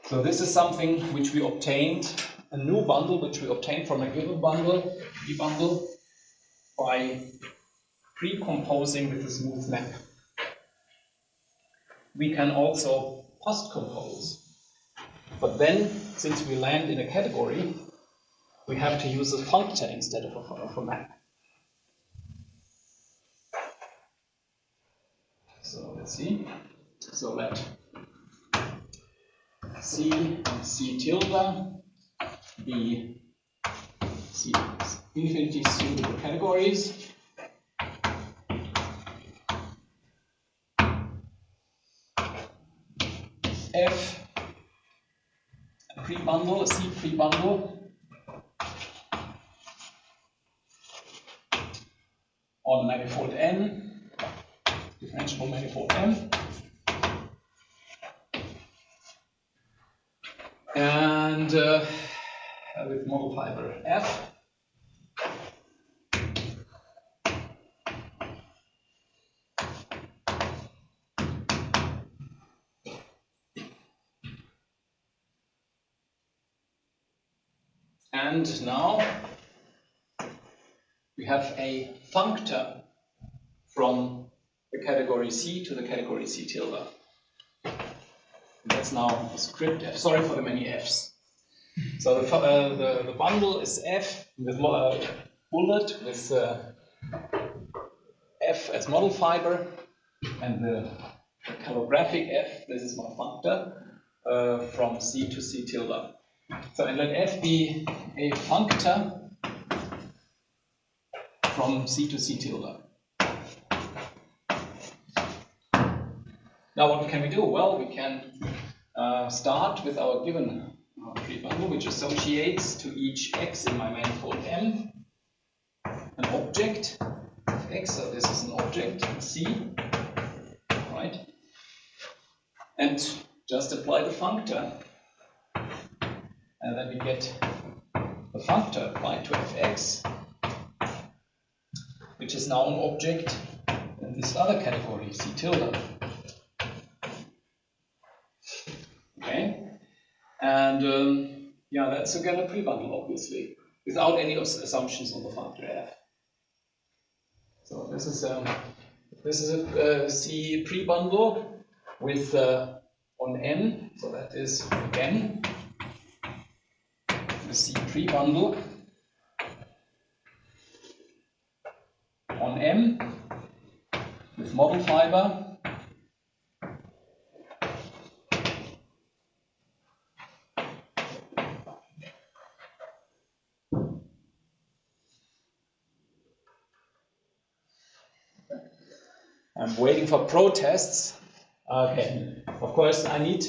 Speaker 1: So this is something which we obtained, a new bundle which we obtained from a given bundle, B bundle, by pre-composing with a smooth map. We can also post-compose. But then, since we land in a category, we have to use a functor instead of a map. So let's see. So let C and C tilde be C infinity suitable categories. F a pre-bundle, a C pre-bundle on manifold N, differentiable manifold M, and with model fiber F. And now we have a functor from the category C to the category C tilde. And that's now a script F. Sorry for the many F's. So the bundle is F with bullet with F as model fiber, and the calligraphic F, this is my functor from C to C tilde. So and let F be a functor from C to C tilde. Now what can we do? Well, we can start with our given pre-bundle, which associates to each x in my manifold M an object of x. So this is an object C, right? And just apply the functor, and then we get the functor applied to fx, which is now an object in this other category, C tilde. Okay, and yeah, that's again a pre-bundle, obviously, without any assumptions on the functor f. So this is a C pre-bundle with on n, so that is again the C pre-bundle on M with model fiber I'm waiting for protests. Okay, of course I need,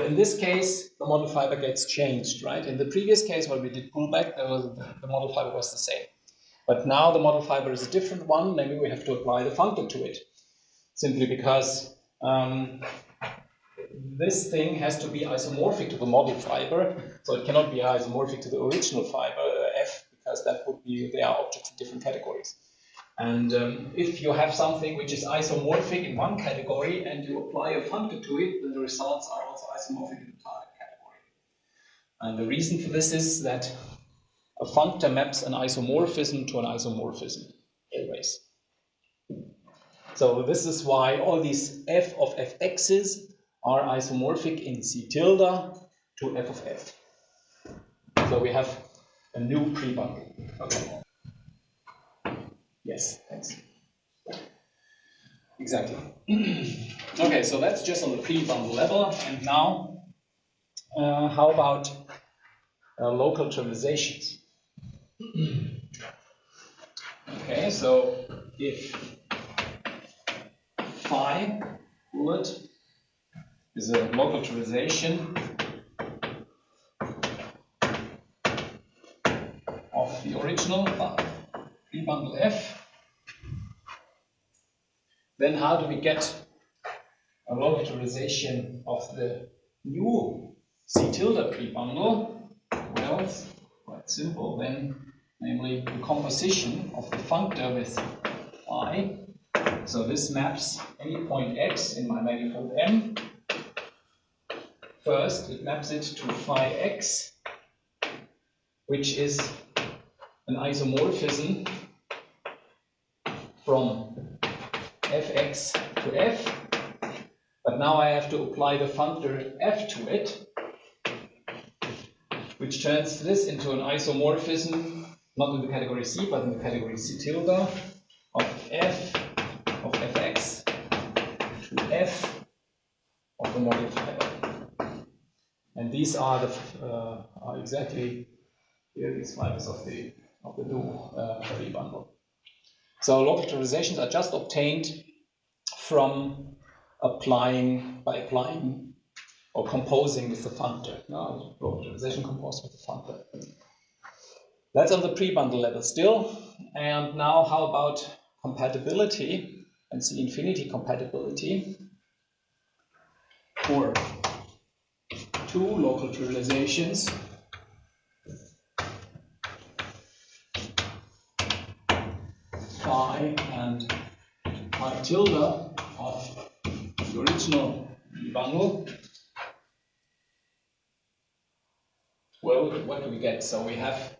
Speaker 1: in this case, the model fiber gets changed, right? In the previous case where we did pullback, the model fiber was the same. But now the model fiber is a different one, maybe we have to apply the functor to it. Simply because this thing has to be isomorphic to the model fiber, so it cannot be isomorphic to the original fiber, F, because that would be, they are objects in different categories. And if you have something which is isomorphic in one category and you apply a functor to it, then the results are also isomorphic in the target category. And the reason for this is that a functor maps an isomorphism to an isomorphism, always. So this is why all these f of fx's are isomorphic in C tilde to f of f. So we have a new pre-bundle. Okay. Yes, thanks. Exactly. Okay, so that's just on the pre-bundle level. And now, how about local trivializations? Okay, so if phi bullet is a local trivialization of the original pre-bundle F, then how do we get a local trivialization of the new C tilde pre-bundle? Well, it's quite simple then, namely the composition of the functor with phi. So this maps any point x in my manifold M. First, it maps it to phi x, which is an isomorphism from fx to f, but now I have to apply the functor f to it, which turns this into an isomorphism, not in the category C, but in the category C tilde, of f of fx to f of the modifier. And these are the are exactly here these fibers of the new tree bundle. So local trivializations are just obtained from applying or composing with the functor. No, local trivialization composed with the functor. That's on the pre-bundle level still. And now how about compatibility and C infinity compatibility for two local trivializations phi and phi tilde of the original bundle. Well, what do we get? So we have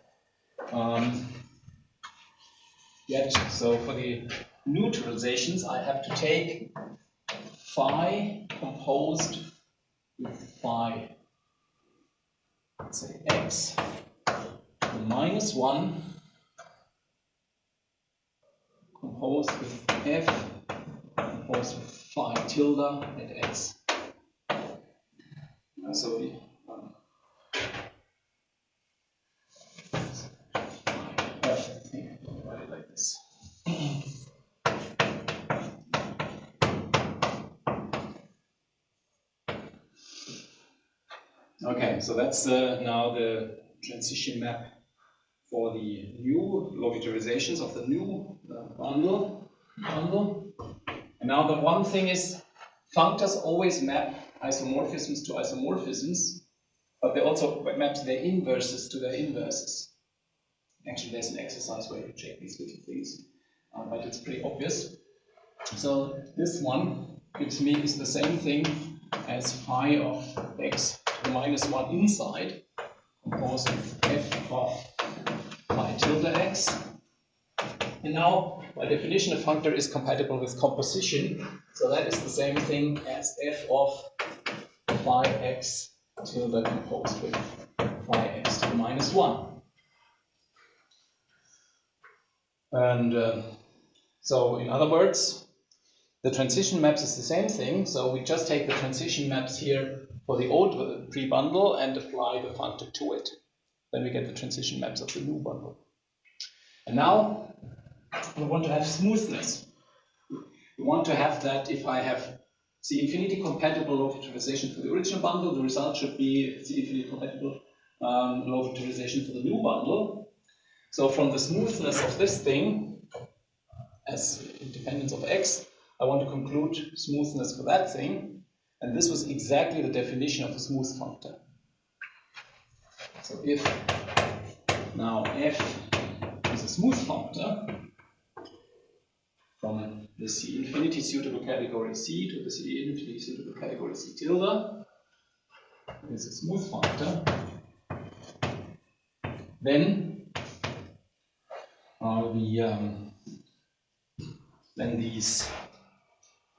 Speaker 1: so for the neutralizations, I have to take phi composed with phi, let's say x, the minus 1 composed with f composed with phi tilde at x. So we write it like this. Okay, so that's now the transition map for the new local trivializations of the new bundle. And now the one thing is, functors always map isomorphisms to isomorphisms, but they also map their inverses to their inverses. Actually, there's an exercise where you check these little things, but it's pretty obvious. So this one gives me is the same thing as phi of x to the minus 1 inside, composed with f of phi tilde x. And now, by definition, a functor is compatible with composition, so that is the same thing as f of phi x tilde composed with phi x to the minus 1. And so, in other words, the transition maps is the same thing, so we just take the transition maps here for the old pre-bundle and apply the functor to it. Then we get the transition maps of the new bundle. And now, we want to have smoothness. We want to have that if I have C infinity compatible local trivialization for the original bundle, the result should be C infinity compatible local trivialization for the new bundle. So from the smoothness of this thing, as independence of x, I want to conclude smoothness for that thing. And this was exactly the definition of a smooth functor. So if now f is a smooth functor, from the C infinity suitable category C to the C infinity suitable category C tilde is a smooth functor, then these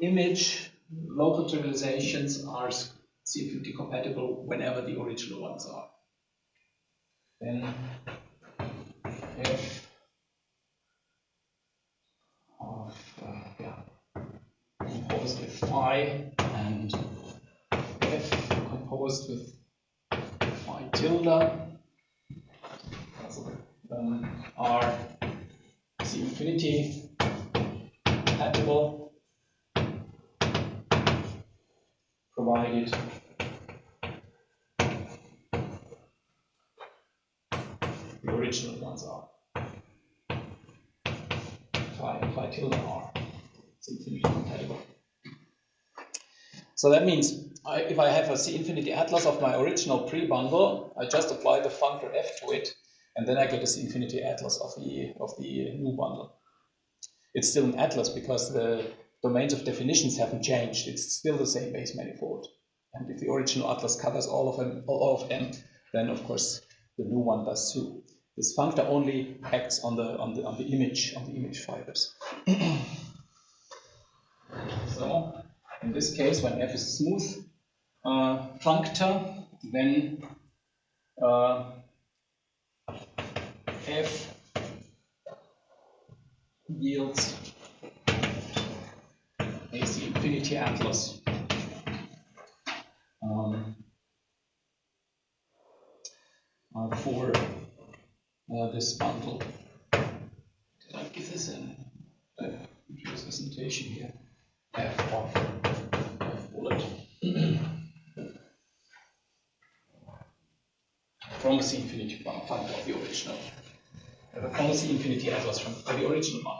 Speaker 1: image local trivializations are C infinity compatible whenever the original ones are. Then f of composed with phi and f composed with phi tilde are C infinity compatible, provided the original ones are. Phi and phi tilde are C infinity compatible. So that means if I have a C infinity atlas of my original pre-bundle, I just apply the functor f to it, and then I get a C infinity atlas of the new bundle. It's still an atlas because the domains of definitions haven't changed. It's still the same base manifold. And if the original atlas covers all of them, then of course the new one does too. This functor only acts on the image fibers. So in this case, when f is a smooth functor, then f yields a C infinity infinity atlas for this bundle. Did I give this in representation here? F of bullet. From the C infinity function of the original. From the C infinity atlas from the original one.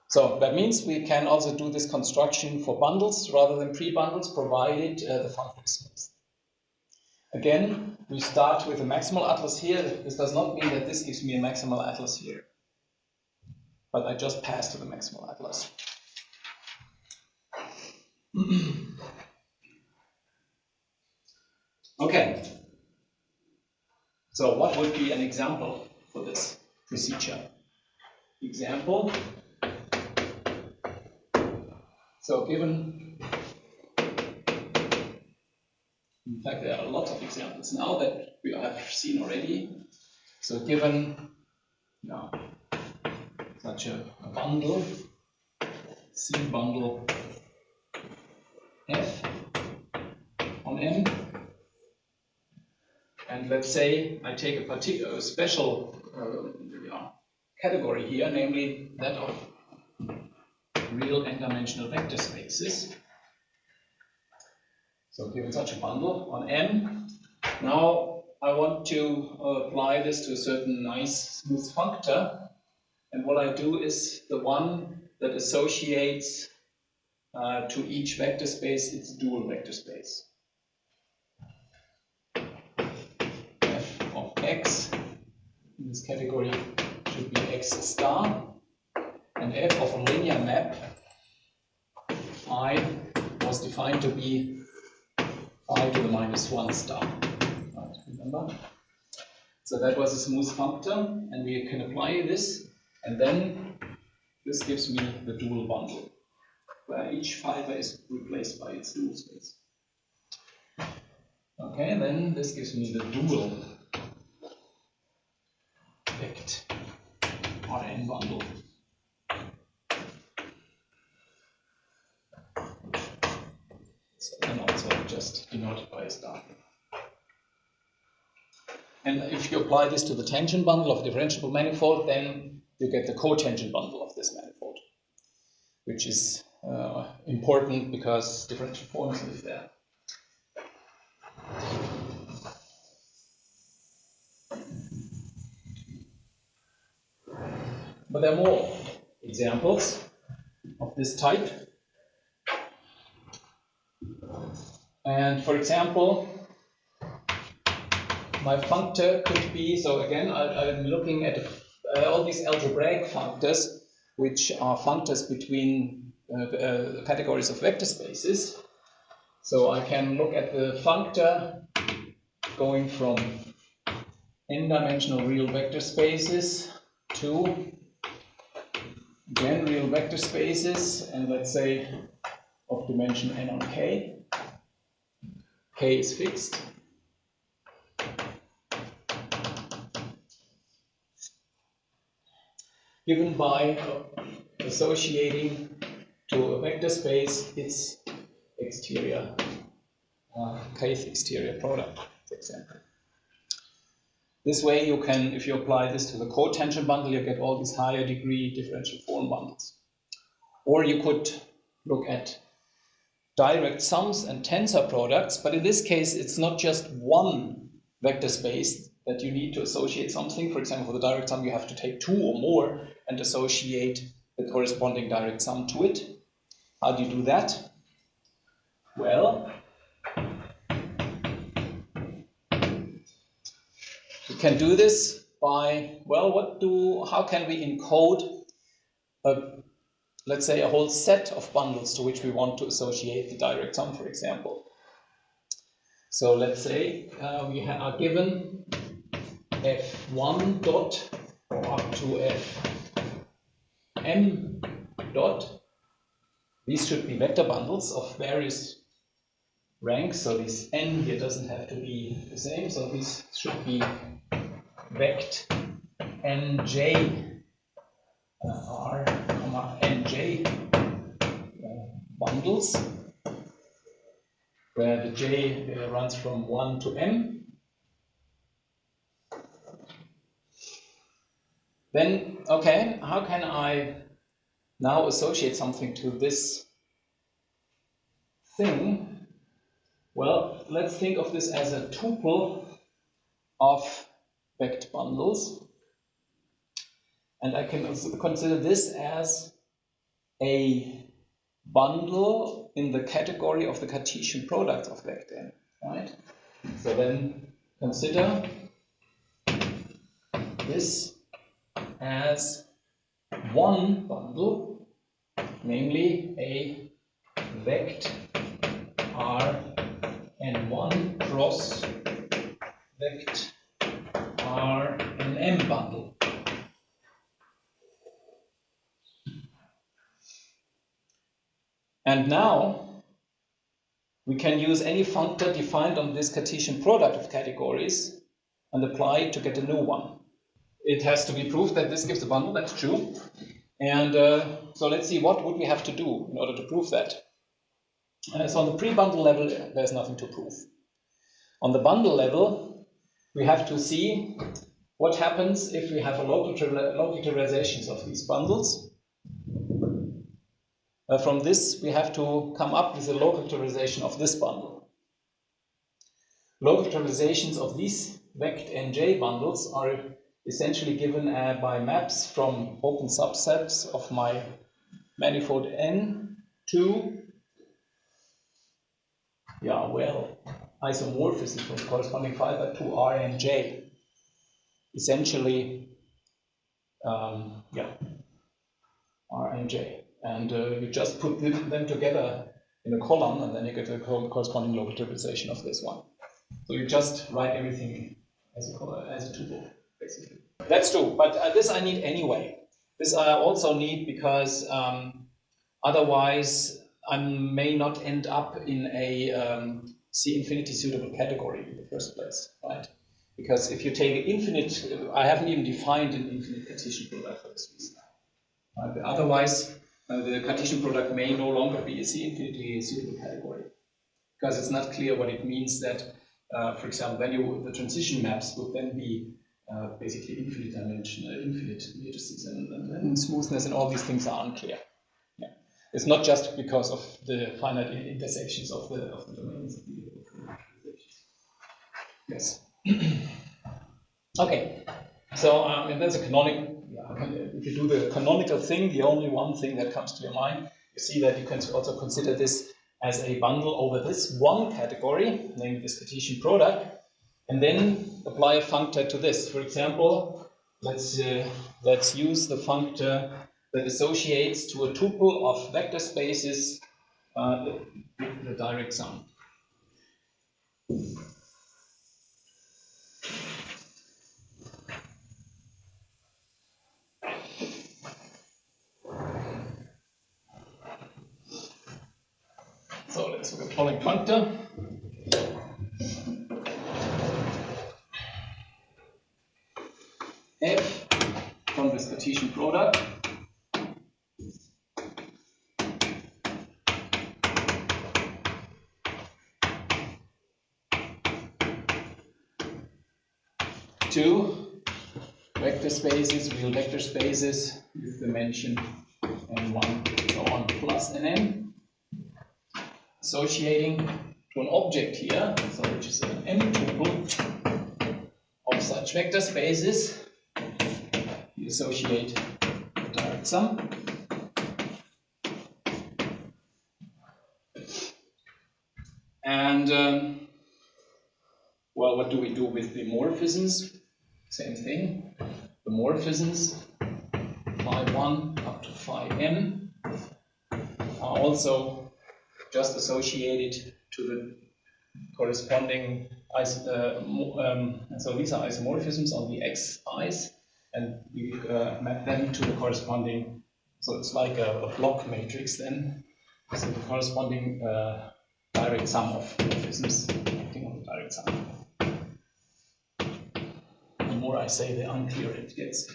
Speaker 1: So that means we can also do this construction for bundles rather than pre-bundles, provided the function is smooth. Again, we start with a maximal atlas here. This does not mean that this gives me a maximal atlas here, but I just pass to the maximal atlas. Okay. So what would be an example for this procedure? Example. So given, in fact, there are lots of examples now that we have seen already. So given such a bundle, C bundle F on M, and let's say I take a particular special category here, namely that of real n-dimensional vector spaces. So given such a bundle on M, now I want to apply this to a certain nice smooth functor, and what I do is the one that associates to each vector space its dual vector space. F of x in this category should be x star, and f of a linear map I was defined to be I to the -1 star. Right, remember? So that was a smooth functor, and we can apply this, and then this gives me the dual bundle, where each fiber is replaced by its dual space. Okay, and then this gives me the dual vect Rn bundle. So then also just denoted by a star. And if you apply this to the tangent bundle of a differentiable manifold, then you get the cotangent bundle of this manifold, which is important because differential forms live there. But there are more examples of this type. And for example, my functor could be, so again, I'm looking at all these algebraic functors, which are functors between categories of vector spaces. So I can look at the functor going from n-dimensional real vector spaces to, again, real vector spaces, and let's say of dimension n on k. K is fixed. Given by associating to a vector space its exterior, kth exterior product, for example. This way you can, if you apply this to the cotangent bundle, you get all these higher degree differential form bundles. Or you could look at direct sums and tensor products, but in this case it's not just one vector space that you need to associate something. For example, for the direct sum you have to take two or more and associate the corresponding direct sum to it. How do you do that? Well, we can do this by, well, how can we encode let's say a whole set of bundles to which we want to associate the direct sum, for example. So let's say we are given f1 dot or up to f m dot. These should be vector bundles of various ranks, so this n here doesn't have to be the same, so these should be vect nj r, nj bundles, where the j runs from 1 to m. Then, okay, how can I now associate something to this thing? Well, let's think of this as a tuple of vector bundles. And I can also consider this as a bundle in the category of the Cartesian product of vector n, right? So then consider this as one bundle, namely a vect R n1 cross vect R nm bundle. And now we can use any functor defined on this Cartesian product of categories and apply it to get a new one. It has to be proved that this gives a bundle, that's true. And so let's see, what would we have to do in order to prove that? So on the pre-bundle level, there's nothing to prove. On the bundle level, we have to see what happens if we have a local trivializations of these bundles. From this, we have to come up with a local trivialization of this bundle. Local trivializations of these vect nj bundles are essentially given by maps from open subsets of my manifold n to, isomorphisms from the corresponding fiber to R and J. Essentially, R and J. And you just put them together in a column, and then you get the corresponding local trivialization of this one. So you just write everything as a tuple, basically. That's true, but this I need anyway. This I also need because otherwise I may not end up in a C infinity suitable category in the first place, right? Because if you take an infinite, I haven't even defined an infinite Cartesian product for this reason. Otherwise, the Cartesian product may no longer be a C infinity suitable category, because it's not clear what it means that, for example, then the transition maps would then be basically infinite dimensional, infinite matrices, and smoothness, and all these things are unclear. Yeah. It's not just because of the finite intersections of the domains of the yes. Okay. So that's a canonical. If you do the canonical thing, the only one thing that comes to your mind, you see that you can also consider this as a bundle over this one category, namely this Cartesian product, and then apply a functor to this. For example, let's use the functor that associates to a tuple of vector spaces the direct sum. So let's look at the following functor. F from this Cartesian product to vector spaces, real vector spaces with dimension n1 so on plus nn, associating to an object here, so which is an m tuple of such vector spaces. You associate the direct sum. And well, what do we do with the morphisms? Same thing. The morphisms phi 1 up to phi n are also just associated to the corresponding so these are isomorphisms on the x i's, and we map them to the corresponding So it's like a block matrix then. So the corresponding direct sum of morphisms acting on the direct sum. The more I say, the unclearer it gets.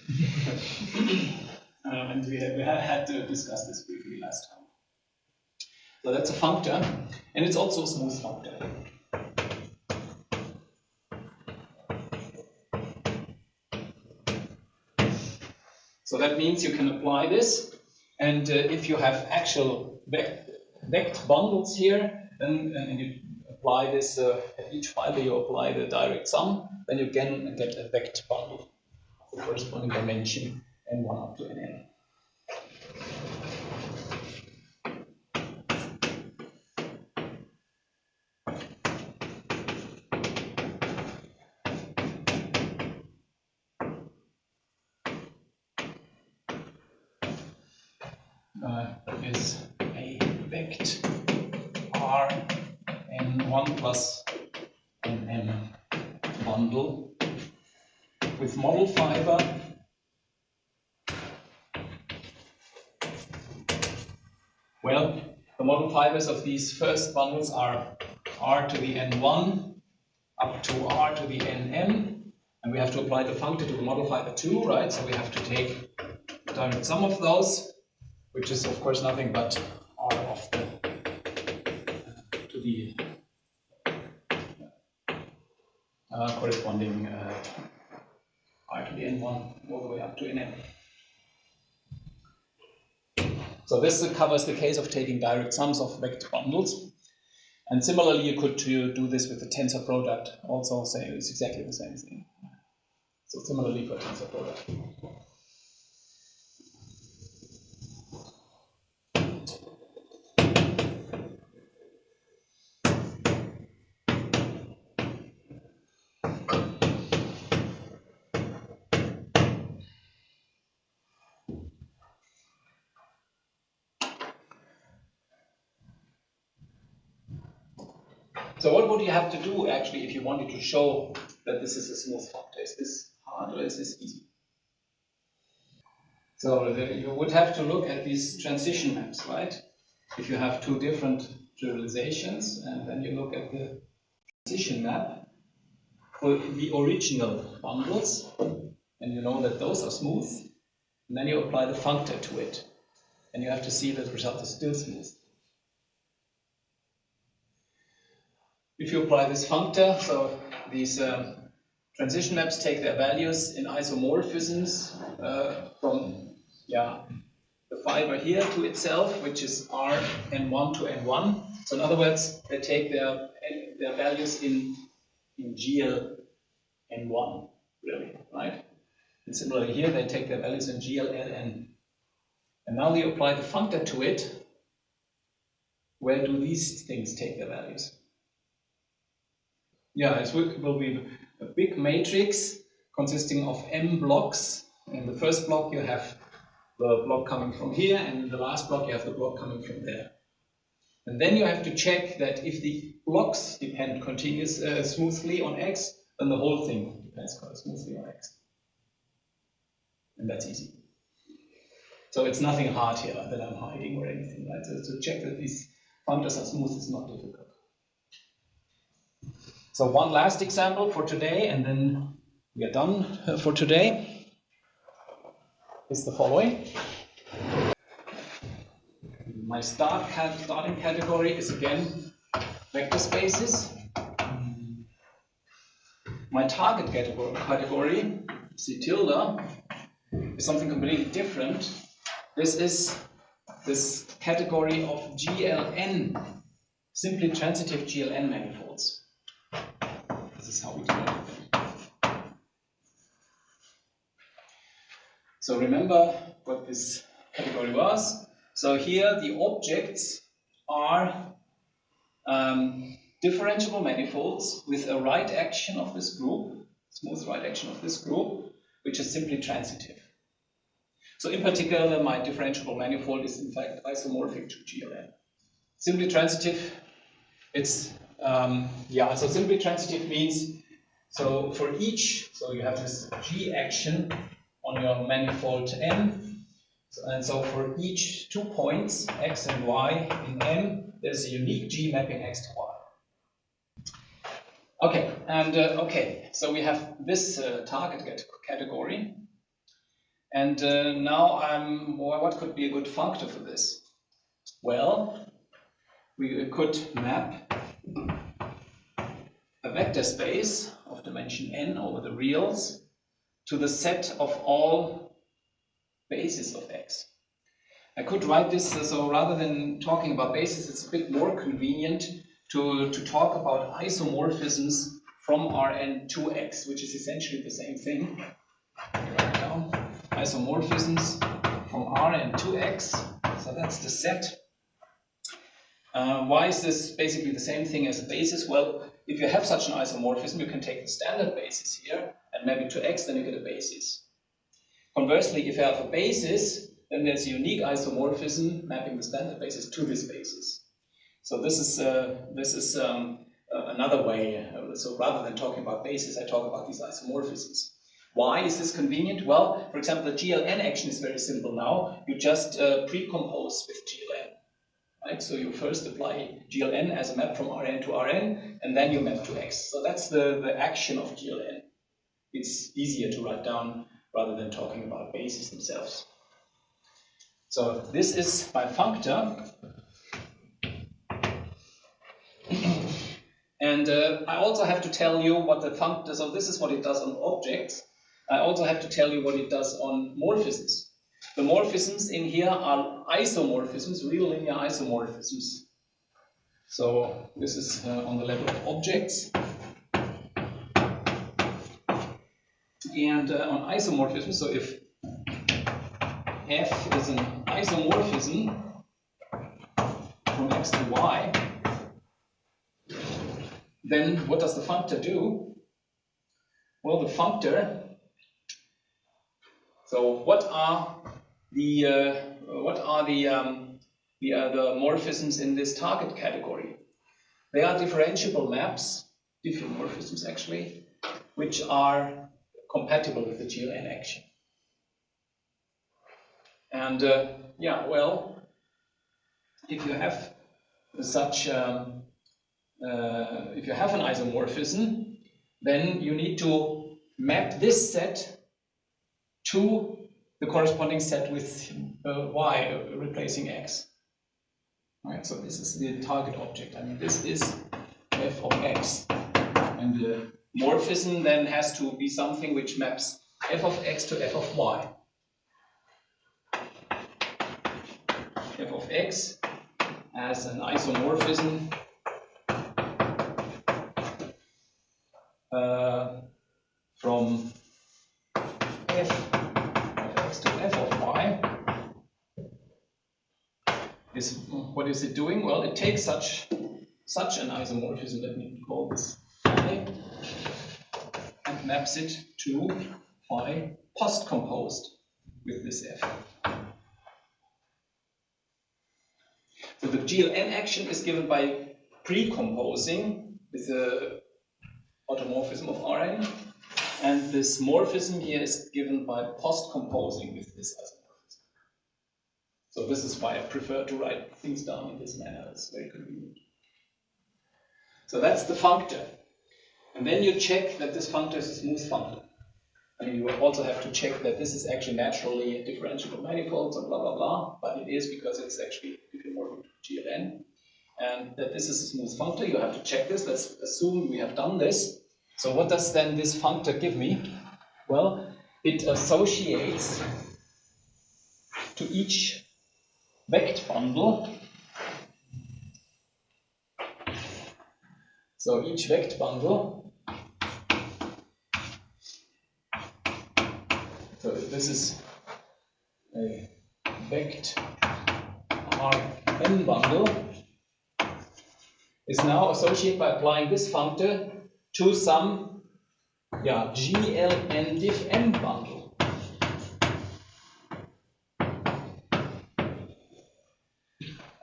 Speaker 1: And we had to discuss this briefly last time. So that's a functor, and it's also a smooth functor. So that means you can apply this, and if you have actual vect bundles here, then and you apply this at each fiber, you apply the direct sum, then you can get a vect bundle of the corresponding dimension n1 up to nn. Is a vect R n1 plus nm bundle with model fiber well, the model fibers of these first bundles are R to the n1 up to R to the nm, and we have to apply the functor to the model fiber 2, right? So we have to take the direct sum of those, which is of course nothing but R of the to the corresponding R to the n1 all the way up to nm. So this covers the case of taking direct sums of vector bundles. And similarly, you could do this with the tensor product. Also, say it's exactly the same thing. So similarly for tensor product. So what would you have to do actually if you wanted to show that this is a smooth functor? Is this hard or is this easy? So you would have to look at these transition maps, right? If you have two different trivializations and then you look at the transition map for the original bundles, and you know that those are smooth, and then you apply the functor to it, and you have to see that the result is still smooth. If you apply this functor, so these transition maps take their values in isomorphisms from the fiber here to itself, which is R n1 to n1. So in other words, they take their values in GL n1, really, right? And similarly here, they take their values in GL ln. And now they apply the functor to it. Where do these things take their values? Yeah, it will be a big matrix consisting of m blocks. In the first block you have the block coming from here, and in the last block you have the block coming from there. And then you have to check that if the blocks depend smoothly on x, then the whole thing depends smoothly on x. And that's easy. So it's nothing hard here that I'm hiding or anything, right? So to check that these functors are smooth is not difficult. So one last example for today, and then we are done for today, is the following. My starting category is again vector spaces. My target category, C tilde, is something completely different. This is this category of GLN, simply transitive GLN manifolds. This is how we do it. So remember what this category was. So here the objects are differentiable manifolds with a right action of this group, smooth right action of this group, which is simply transitive. So in particular, my differentiable manifold is in fact isomorphic to GLN. Simply transitive, it's, so simply transitive means, so for each, so you have this G action on your manifold M. And so for each 2 points, x and y in M, there's a unique G mapping x to y. Okay, and so we have this target category. And now what could be a good functor for this? Well, we could map a vector space of dimension n over the reals to the set of all bases of x. I could write this, so rather than talking about bases, it's a bit more convenient to talk about isomorphisms from Rn to x, which is essentially the same thing. Write down isomorphisms from Rn to x, so that's the set. Why is this basically the same thing as a basis? Well, if you have such an isomorphism, you can take the standard basis here and map it to x, then you get a basis. Conversely, if you have a basis, then there's a unique isomorphism mapping the standard basis to this basis. So this is another way. So rather than talking about basis, I talk about these isomorphisms. Why is this convenient? Well, for example, the GLN action is very simple now. You just pre-compose with GLN. Right? So you first apply GLN as a map from Rn to Rn, and then you map to x. So that's the action of GLN. It's easier to write down rather than talking about bases themselves. So this is my functor. And I also have to tell you what the functor, so this is what it does on objects. I also have to tell you what it does on morphisms. The morphisms in here are isomorphisms, real linear isomorphisms. So this is on the level of objects. And on isomorphism, so if f is an isomorphism from x to y, then what does the functor do? Well, the functor, so what are the morphisms in this target category? They are differentiable maps, diffeomorphisms actually, which are compatible with the GLN action. And yeah, well, if you have such if you have an isomorphism, then you need to map this set to the corresponding set with y replacing x. Right, so this is the target object. I mean, this is f of x, and the morphism then has to be something which maps f of x to f of y. F of x as an isomorphism from f of x to f of y is, what is it doing? Well, it takes such an isomorphism, let me call this phi, and maps it to phi post-composed with this f. So the GLN action is given by pre-composing with the automorphism of Rn, and this morphism here is given by post-composing with this isomorphism. So this is why I prefer to write things down in this manner. It's very convenient. So that's the functor. And then you check that this functor is a smooth functor. I mean, you also have to check that this is actually naturally differentiable manifolds and blah, blah, blah, but it is because it's actually diffeomorphic to GLN. And that this is a smooth functor, you have to check this. Let's assume we have done this. So what does then this functor give me? Well, it associates to each vect bundle. So each vect bundle, so this is a vect Rn bundle, is now associated by applying this functor to some GLN diff M bundle.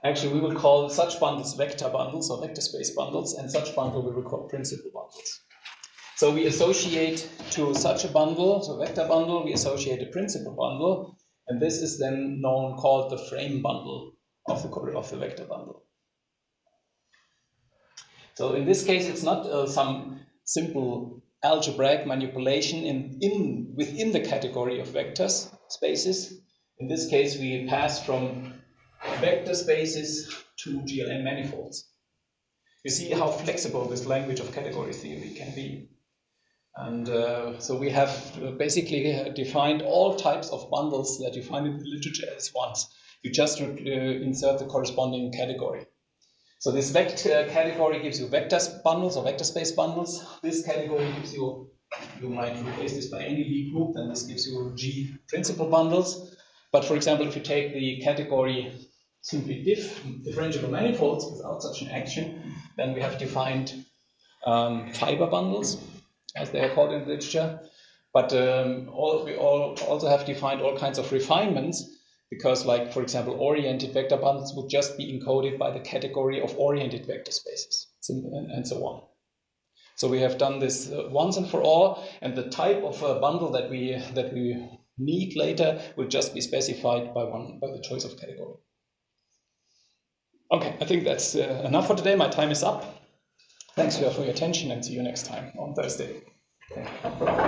Speaker 1: Actually, we will call such bundles vector bundles or vector space bundles, and such bundle we will call principal bundles. So we associate to such a bundle, so vector bundle, we associate a principal bundle, And this is then called the frame bundle of the vector bundle. So in this case, it's not some simple algebraic manipulation within the category of vectors spaces. In this case, we pass from vector spaces to GLM manifolds. You see how flexible this language of category theory can be. And so we have basically defined all types of bundles that you find in the literature as ones. You just insert the corresponding category. So this vector category gives you vector bundles or vector space bundles. This category gives you might replace this by any Lie group, and this gives you G principal bundles. But for example, if you take the category simply differentiable manifolds without such an action, then we have defined fiber bundles, as they are called in literature. But we also have defined all kinds of refinements, because, like, for example, oriented vector bundles would just be encoded by the category of oriented vector spaces, and so on. So we have done this once and for all, and the type of bundle that we need later will just be specified by the choice of category. Okay, I think that's enough for today. My time is up. Thanks for your attention, and see you next time on Thursday. Thank you.